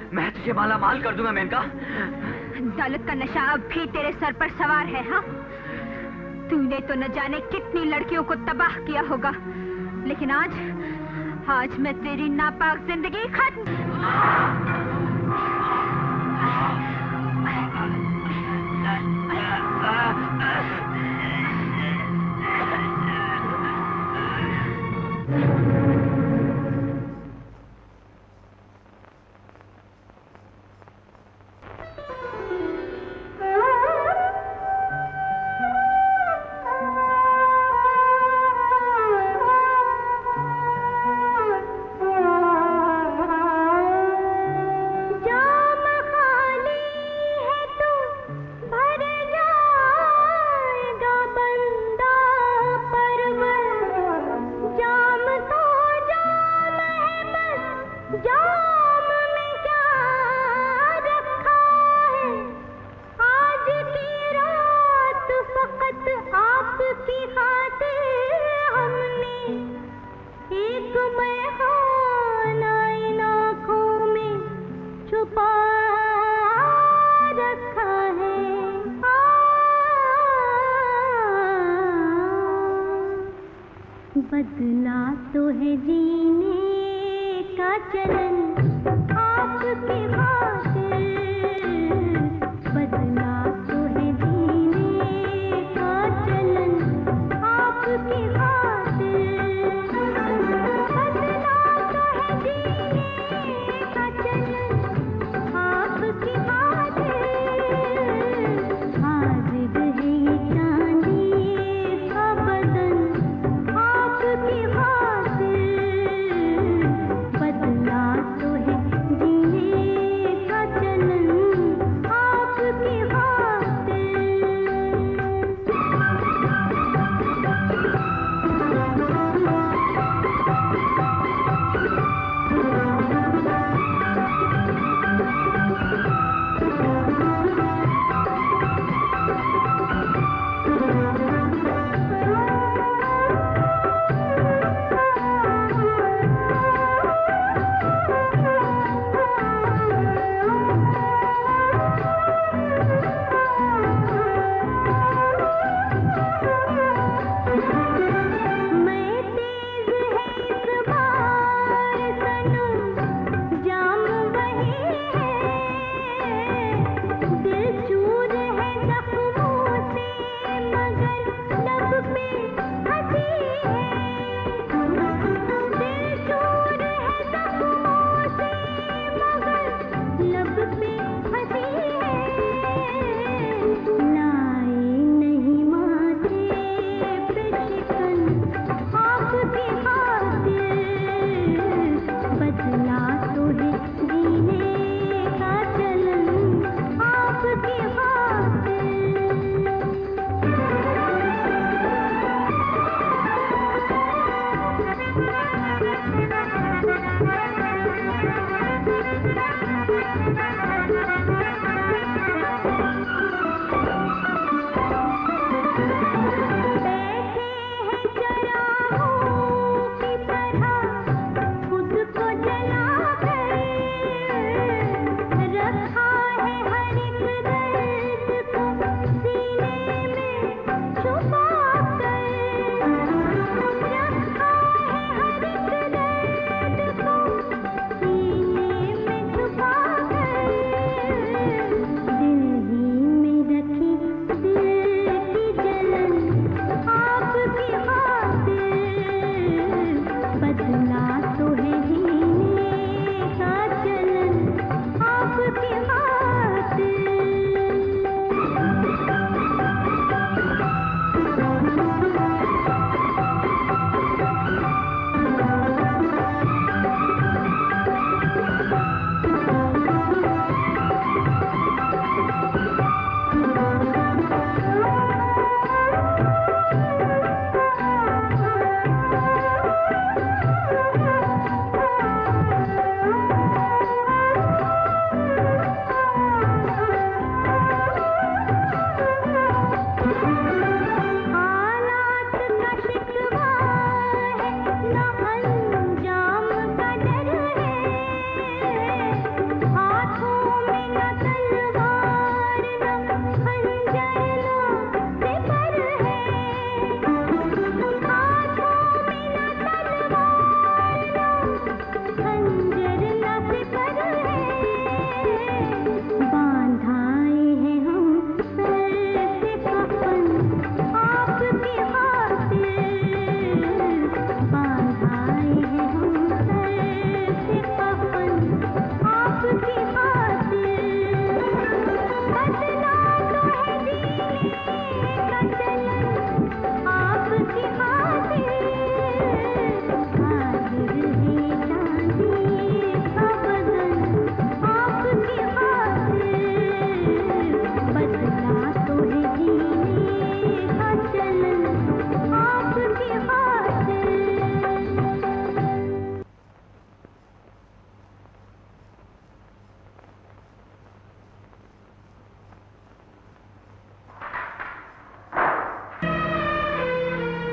मैं तुझे माला माल कर दूंगा मेनका। दौलत का नशा अब भी तेरे सर पर सवार है। हाँ, तूने तो न जाने कितनी लड़कियों को तबाह किया होगा, लेकिन आज मैं तेरी नापाक जिंदगी खत्म। बदला तो है जीने का चलन आपके खातिर, बदला तो है जीने का चलन आपके खातिर, बदला तो है जीने का चलन आपके खातिर, हाजिर है ये चांदी का बदन आपकी खातिर, बदला तो है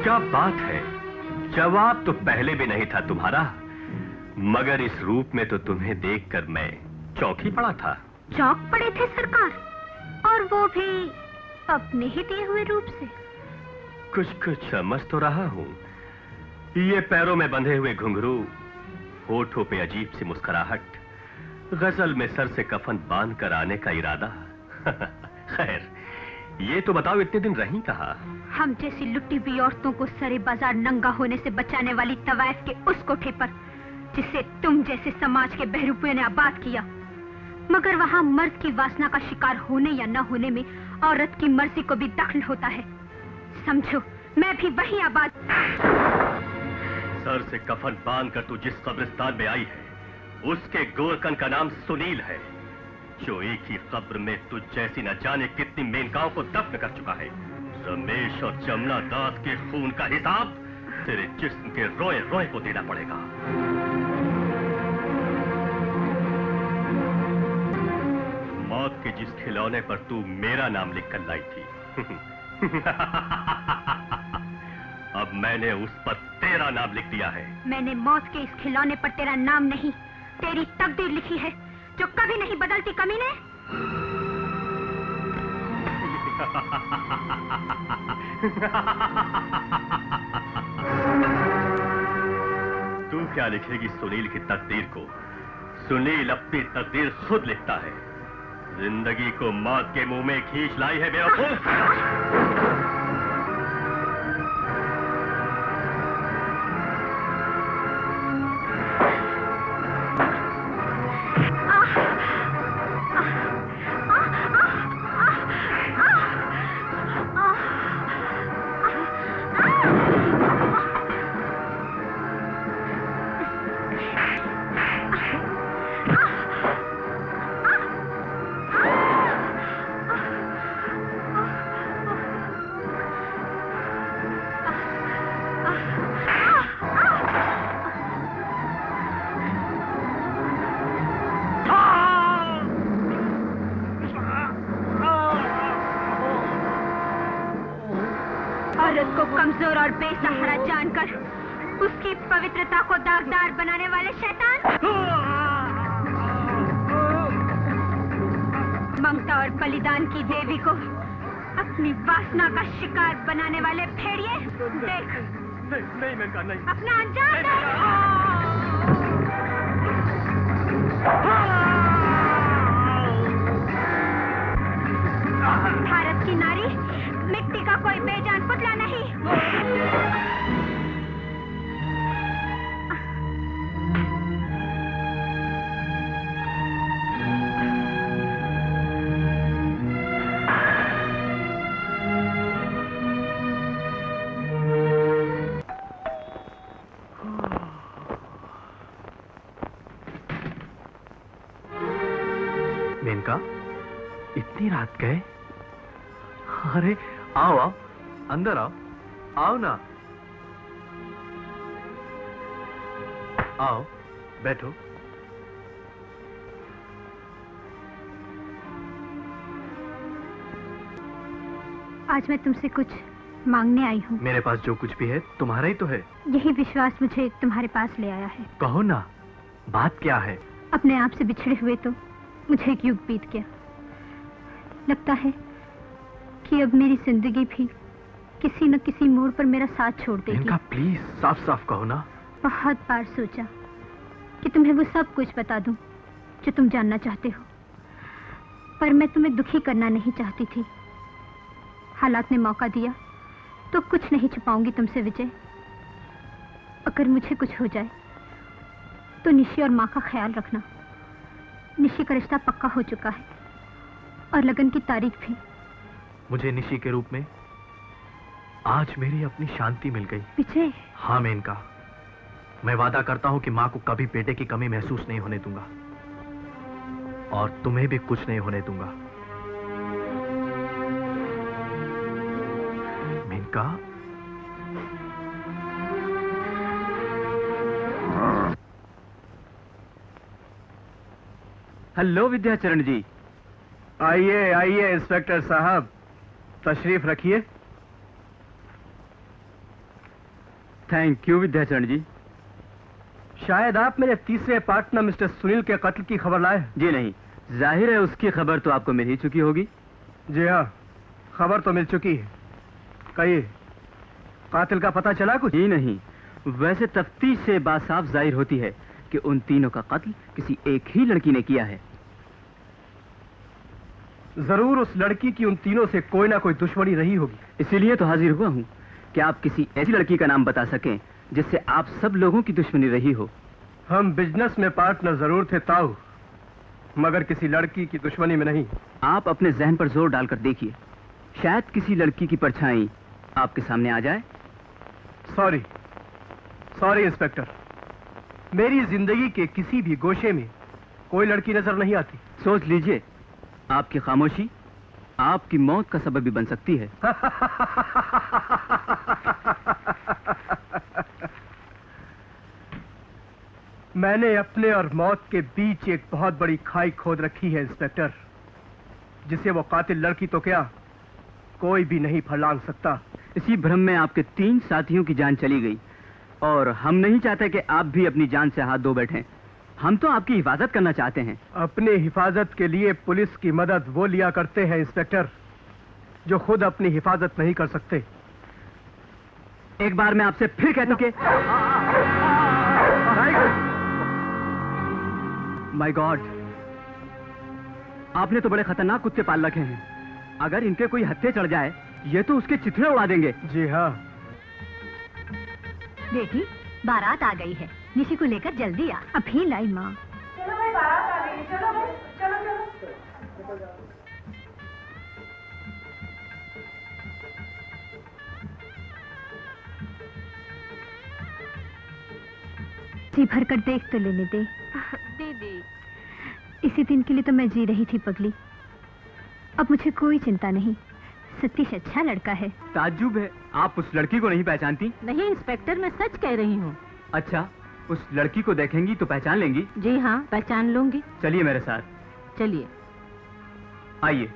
क्या बात है, जवाब तो पहले भी नहीं था तुम्हारा, मगर इस रूप में तो तुम्हें देखकर मैं चौंक ही पड़ा था। चौंक पड़े थे सरकार, और वो भी अपने ही दिए हुए रूप से? कुछ कुछ समझ तो रहा हूं। ये पैरों में बंधे हुए घुंघरू, होठों पे अजीब सी मुस्कुराहट, गजल में सर से कफन बांध कर आने का इरादा। खैर, ये तो बताओ इतने दिन रही कहाँ? हम जैसी लुटी हुई औरतों को सरे बाजार नंगा होने से बचाने वाली तवायफ के उस कोठे पर, जिसे तुम जैसे समाज के बहरूपियों ने आबाद किया। मगर वहाँ मर्द की वासना का शिकार होने या न होने में औरत की मर्जी को भी दखल होता है। समझो, मैं भी वही आबाद। सर से कफन बांध कर तू जिस कब्रिस्तान में आई है, उसके गोरकन का नाम सुनील है, जो एक ही कब्र में तुझ जैसी न जाने कितनी मेनकाओं को दफन कर चुका है। रमेश और जमुना दास के खून का हिसाब तेरे जिस्म के रोए रोए को देना पड़ेगा। मौत के जिस खिलौने पर तू मेरा नाम लिखकर लाई थी, अब मैंने उस पर तेरा नाम लिख दिया है। मैंने मौत के इस खिलौने पर तेरा नाम नहीं, तेरी तकदीर लिखी है, जो कभी नहीं बदलती कमीने। तू क्या लिखेगी सुनील की तकदीर को? सुनील अपनी तकदीर खुद लिखता है। जिंदगी को मौत के मुंह में खींच लाई है बेवकूफ। कमजोर और बेसहारा जानकर उसकी पवित्रता को दागदार बनाने वाले शैतान, ममता और बलिदान की देवी को अपनी वासना का शिकार बनाने वाले भेड़िए, देख नहीं मैं नहीं। अपना अंजाम भारत की नारी मिट्टी का कोई बेजान पुतला नहीं। मेनका, इतनी रात गए? अरे आओ आओ, अंदर आओ, आओ ना, आओ बैठो। आज मैं तुमसे कुछ मांगने आई हूँ। मेरे पास जो कुछ भी है तुम्हारा ही तो है। यही विश्वास मुझे तुम्हारे पास ले आया है। कहो ना, बात क्या है? अपने आप से बिछड़े हुए तो मुझे एक युग बीत गया। लगता है कि अब मेरी जिंदगी भी किसी न किसी मोड़ पर मेरा साथ छोड़ देगी। इनका प्लीज साफ साफ कहो ना। बहुत बार सोचा कि तुम्हें वो सब कुछ बता दूं जो तुम जानना चाहते हो, पर मैं तुम्हें दुखी करना नहीं चाहती थी। हालात ने मौका दिया तो कुछ नहीं छुपाऊंगी तुमसे विजय। अगर मुझे कुछ हो जाए तो निशी और माँ का ख्याल रखना। निशी का रिश्ता पक्का हो चुका है और लगन की तारीख भी। मुझे निशी के रूप में आज मेरी अपनी शांति मिल गई। विजय। हाँ मेनका, मैं वादा करता हूं कि माँ को कभी बेटे की कमी महसूस नहीं होने दूंगा और तुम्हें भी कुछ नहीं होने दूंगा। मेनका, हेलो विद्याचरण जी। आइए आइए इंस्पेक्टर साहब, तशरीफ रखिए। थैंक यू विद्याचरण जी। शायद आप मेरे तीसरे पार्टनर मिस्टर सुनील के कत्ल की खबर लाए। जी नहीं, जाहिर है उसकी खबर तो आपको मिल ही चुकी होगी। जी हाँ, खबर तो मिल चुकी है। कहिए, कातिल का पता चला कुछ? जी नहीं, वैसे तफ्तीश से बात साफ जाहिर होती है कि उन तीनों का कत्ल किसी एक ही लड़की ने किया है। जरूर उस लड़की की उन तीनों से कोई ना कोई दुश्मनी रही होगी। इसीलिए तो हाजिर हुआ हूँ कि आप किसी ऐसी लड़की का नाम बता सकें जिससे आप सब लोगों की दुश्मनी रही हो। हम बिजनेस में पार्टनर जरूर थे ताऊ, मगर किसी लड़की की दुश्मनी में नहीं। आप अपने जहन पर जोर डालकर देखिए, शायद किसी लड़की की परछाई आपके सामने आ जाए। सॉरी इंस्पेक्टर, मेरी जिंदगी के किसी भी गोशे में कोई लड़की नजर नहीं आती। सोच लीजिए, आपकी खामोशी आपकी मौत का सबब भी बन सकती है। मैंने अपने और मौत के बीच एक बहुत बड़ी खाई खोद रखी है इंस्पेक्टर, जिसे वो कातिल लड़की तो क्या कोई भी नहीं फलांग सकता। इसी भ्रम में आपके 3 साथियों की जान चली गई और हम नहीं चाहते कि आप भी अपनी जान से हाथ धो बैठें। हम तो आपकी हिफाजत करना चाहते हैं। अपने हिफाजत के लिए पुलिस की मदद वो लिया करते हैं इंस्पेक्टर जो खुद अपनी हिफाजत नहीं कर सकते। एक बार मैं आपसे फिर कहता हूं कि माय गॉड, आपने तो बड़े खतरनाक कुत्ते पाल रखे हैं। अगर इनके कोई हत्थे चढ़ जाए, ये तो उसके चिथड़े उड़ा देंगे। जी हाँ। बेटी, बारात आ गई है, निशी को लेकर जल्दी आ। अभी लाई माँ। चलो भाई, बारात आ गई है, चलो भाई, चलो। जी भर कर देख तो लेने दे। दीदी, इसी दिन के लिए तो मैं जी रही थी पगली। अब मुझे कोई चिंता नहीं। सतीश अच्छा लड़का है। ताज्जुब है, आप उस लड़की को नहीं पहचानती? नहीं इंस्पेक्टर, मैं सच कह रही हूँ। अच्छा, उस लड़की को देखेंगी तो पहचान लेंगी? जी हाँ, पहचान लूंगी। चलिए मेरे साथ। चलिए। आइए।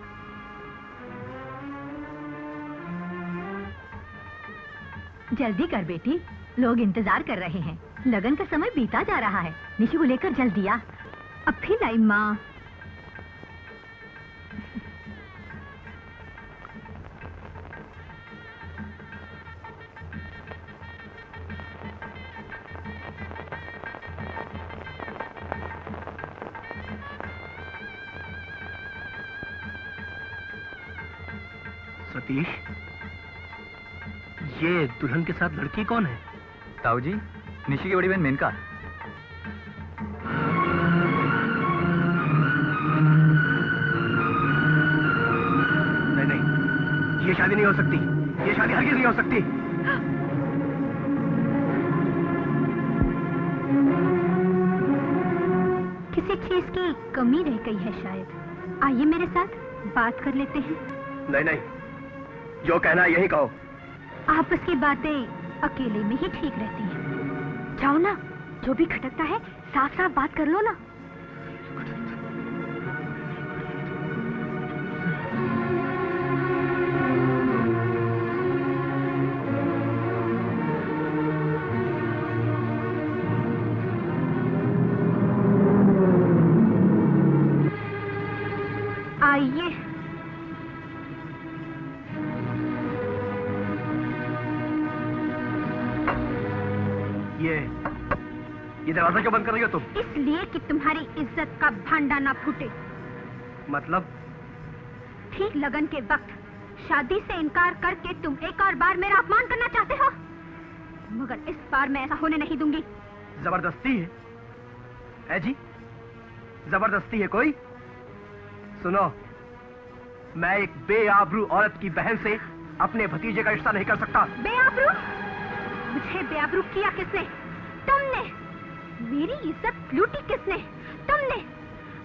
जल्दी कर बेटी, लोग इंतजार कर रहे हैं। लगन का समय बीता जा रहा है। निशी को लेकर जल्दी आ। अब भी लाई माँ। सतीश, ये दुल्हन के साथ लड़की कौन है? ताऊ जी, निशी की बड़ी बहन मेनका। नहीं, ये शादी नहीं हो सकती। ये शादी हरगिज़ नहीं हो सकती। किसी चीज की कमी रह गई है शायद। आइए मेरे साथ बात कर लेते हैं। नहीं, जो कहना है यही कहो। आपस की बातें अकेले में ही ठीक रहती हैं। जाओ ना, जो भी खटकता है साफ साफ बात कर लो ना। आइए। ये दरवाजा क्यों बंद कर रही हो तुम? इसलिए कि तुम्हारी इज्जत का भांडा ना फूटे। मतलब? ठीक लगन के वक्त शादी से इनकार करके तुम एक और बार मेरा अपमान करना चाहते हो, मगर इस बार मैं ऐसा होने नहीं दूंगी। जबरदस्ती है जी? जबरदस्ती है कोई? सुनो, मैं एक बेआबरू औरत की बहन से अपने भतीजे का रिश्ता नहीं कर सकता। बेआबरू? मुझे बेआबरू किया किसने? तुमने। मेरी इज्जत लूटी किसने? तुमने।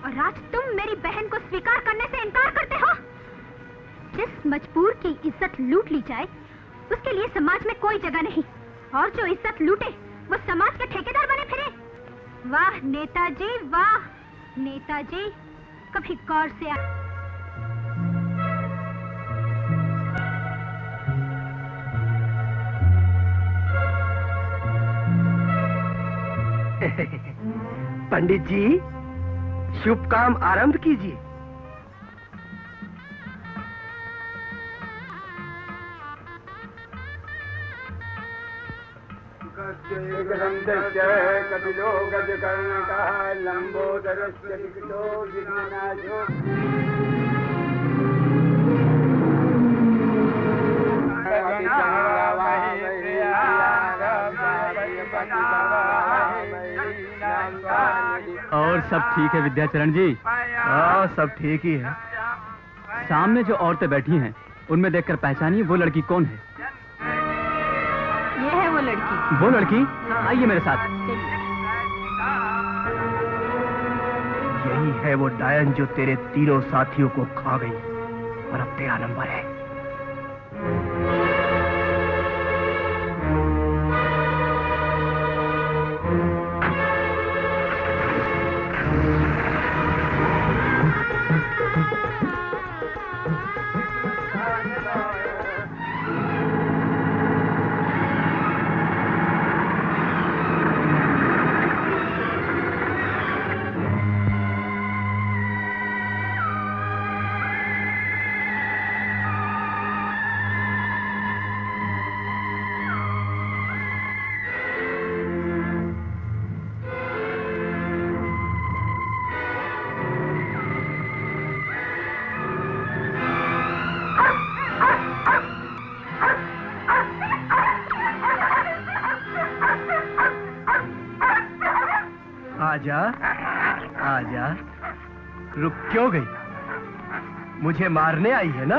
और आज तुम मेरी बहन को स्वीकार करने से इनकार करते हो। जिस मजबूर की इज्जत लूट ली जाए उसके लिए समाज में कोई जगह नहीं, और जो इज्जत लूटे वो समाज के ठेकेदार बने फिरे। वाह नेताजी, वाह नेताजी, कभी गौर से पंडित जी, शुभ काम आरंभ कीजिए। कपिलो गजकर्णकः लंबोदरस्य विकटो जिज्ञासो और सब ठीक है विद्याचरण जी? हाँ, सब ठीक ही है। सामने जो औरतें बैठी हैं उनमें देखकर पहचानिए वो लड़की कौन है। ये है वो लड़की। वो लड़की? आइए मेरे साथ। यही है वो डायन जो तेरे तीनों साथियों को खा गई और अब तेरा नंबर है। आजा, आजा। रुक क्यों गई? मुझे मारने आई है ना?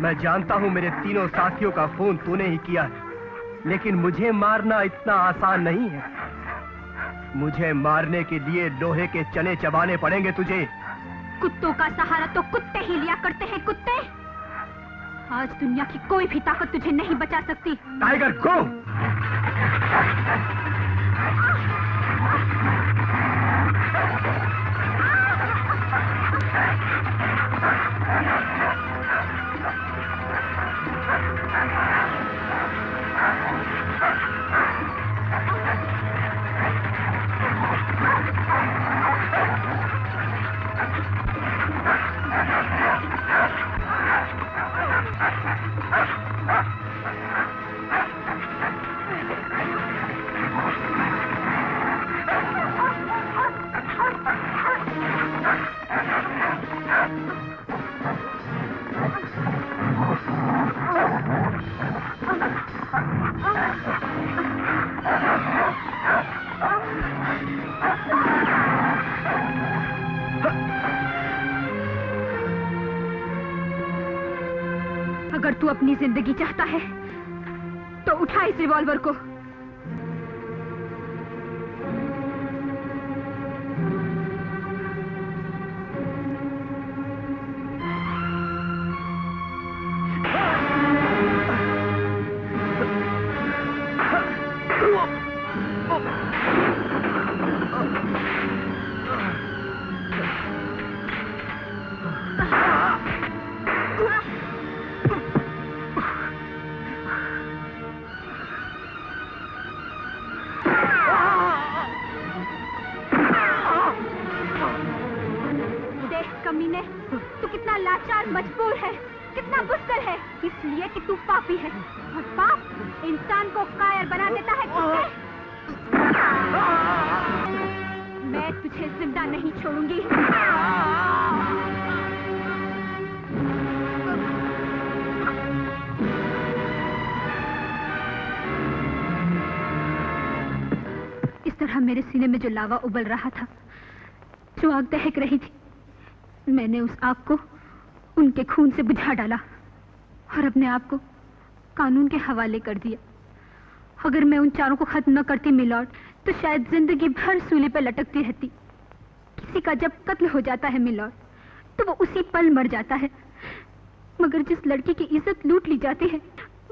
मैं जानता हूं मेरे तीनों साथियों का फोन तूने ही किया है, लेकिन मुझे मारना इतना आसान नहीं है। मुझे मारने के लिए लोहे के चने चबाने पड़ेंगे तुझे। कुत्तों का सहारा तो कुत्ते ही लिया करते हैं कुत्ते। आज दुनिया की कोई भी ताकत तुझे नहीं बचा सकती। टाइगर गो! अगर तू अपनी जिंदगी चाहता है तो उठा इस रिवॉल्वर को। तू कितना लाचार मजबूर है, कितना बुज़दिल है, इसलिए कि तू पापी है और पाप इंसान को कायर बना देता है। मैं तुझे जिंदा नहीं छोड़ूंगी। इस तरह मेरे सीने में जो लावा उबल रहा था, जो आग दहक रही थी, मैंने उस आग को उनके खून से बुझा डाला और अपने आप को कानून के हवाले कर दिया। अगर मैं उन चारों को खत्म न करती मिलॉर्ड, तो शायद जिंदगी भर सूली पर लटकती रहती। किसी का जब कत्ल हो जाता है मिलॉर्ड, तो वो उसी पल मर जाता है, मगर जिस लड़की की इज्जत लूट ली जाती है,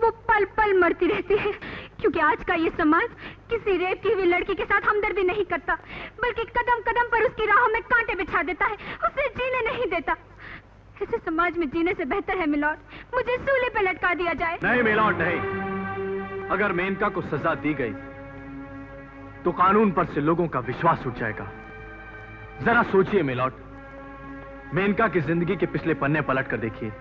वो पल पल मरती रहती है, क्योंकि आज का ये समाज किसी रेप की हुई लड़की के साथ हमदर्दी नहीं करता, बल्कि कदम कदम पर उसकी राहों में कांटे बिछा देता है, उसे जीने नहीं देता। ऐसे समाज में जीने से बेहतर है मिलॉर्ड, मुझे सूली पे लटका दिया जाए। नहीं मिलॉर्ड, नहीं। अगर मेनका को सजा दी गई तो कानून पर से लोगों का विश्वास उठ जाएगा। जरा सोचिए मिलॉर्ड, मेनका की जिंदगी के पिछले पन्ने पलट कर देखिए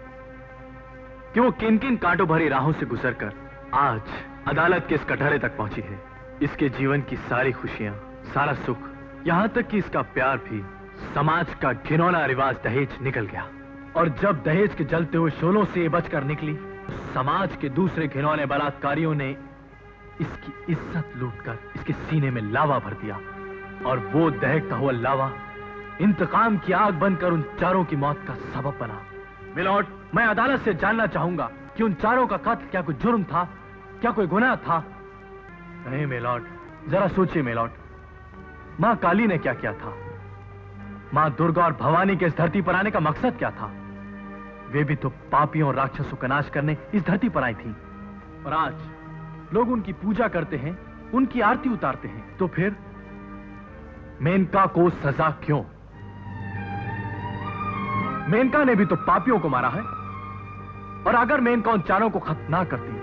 कि वो किन किन कांटों भरी राहों से गुजरकर आज अदालत के इस कटहरे तक पहुंची है। इसके जीवन की सारी खुशियां, सारा सुख, यहां तक कि इसका प्यार भी समाज का घिनौना रिवाज दहेज निकल गया। और जब दहेज के जलते हुए शोलों से ये बचकर निकली, तो समाज के दूसरे घिनौने बलात्कारियों ने इसकी इज्जत लूटकर इसके सीने में लावा भर दिया। और वो दहकता हुआ लावा इंतकाम की आग बनकर उन चारों की मौत का सबब बना। मिलॉर्ड, मैं अदालत से जानना चाहूंगा कि उन चारों का कत्ल क्या कोई जुर्म था, क्या कोई गुनाह था? नहीं मिलॉर्ड, जरा सोचिए मिलॉर्ड, मां काली ने क्या किया था? मां दुर्गा और भवानी के इस धरती पर आने का मकसद क्या था? वे भी तो पापियों और राक्षसों का नाश करने इस धरती पर आई थी। और आज लोग उनकी पूजा करते हैं, उनकी आरती उतारते हैं। तो फिर मेनका को सजा क्यों? मेनका ने भी तो पापियों को मारा है। और अगर मेनका उन चारों को खत्म ना करती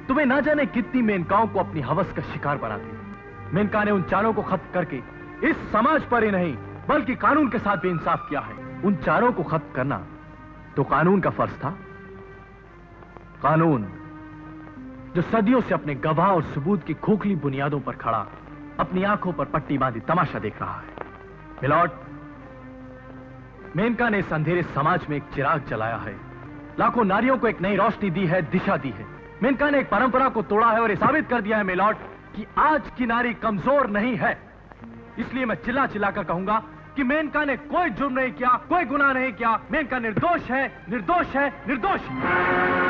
तो वे ना जाने कितनी मेनकाओं को अपनी हवस का शिकार बनाती। मेनका ने उन चारों को खत्म करके इस समाज पर ही नहीं बल्कि कानून के साथ भी इंसाफ किया है। उन चारों को खत्म करना तो कानून का फर्ज था। कानून जो सदियों से अपने गवाह और सबूत की खोखली बुनियादों पर खड़ा अपनी आंखों पर पट्टी बांधी तमाशा देख रहा है। मिलॉर्ड, मेनका ने इस अंधेरे समाज में एक चिराग जलाया है, लाखों नारियों को एक नई रोशनी दी है, दिशा दी है। मेनका ने एक परंपरा को तोड़ा है और ये साबित कर दिया है मिलॉर्ड कि आज की नारी कमजोर नहीं है। इसलिए मैं चिल्ला चिल्लाकर कहूंगा कि मेनका ने कोई जुर्म नहीं किया, कोई गुनाह नहीं किया। मेनका निर्दोष है, निर्दोष है, निर्दोष है।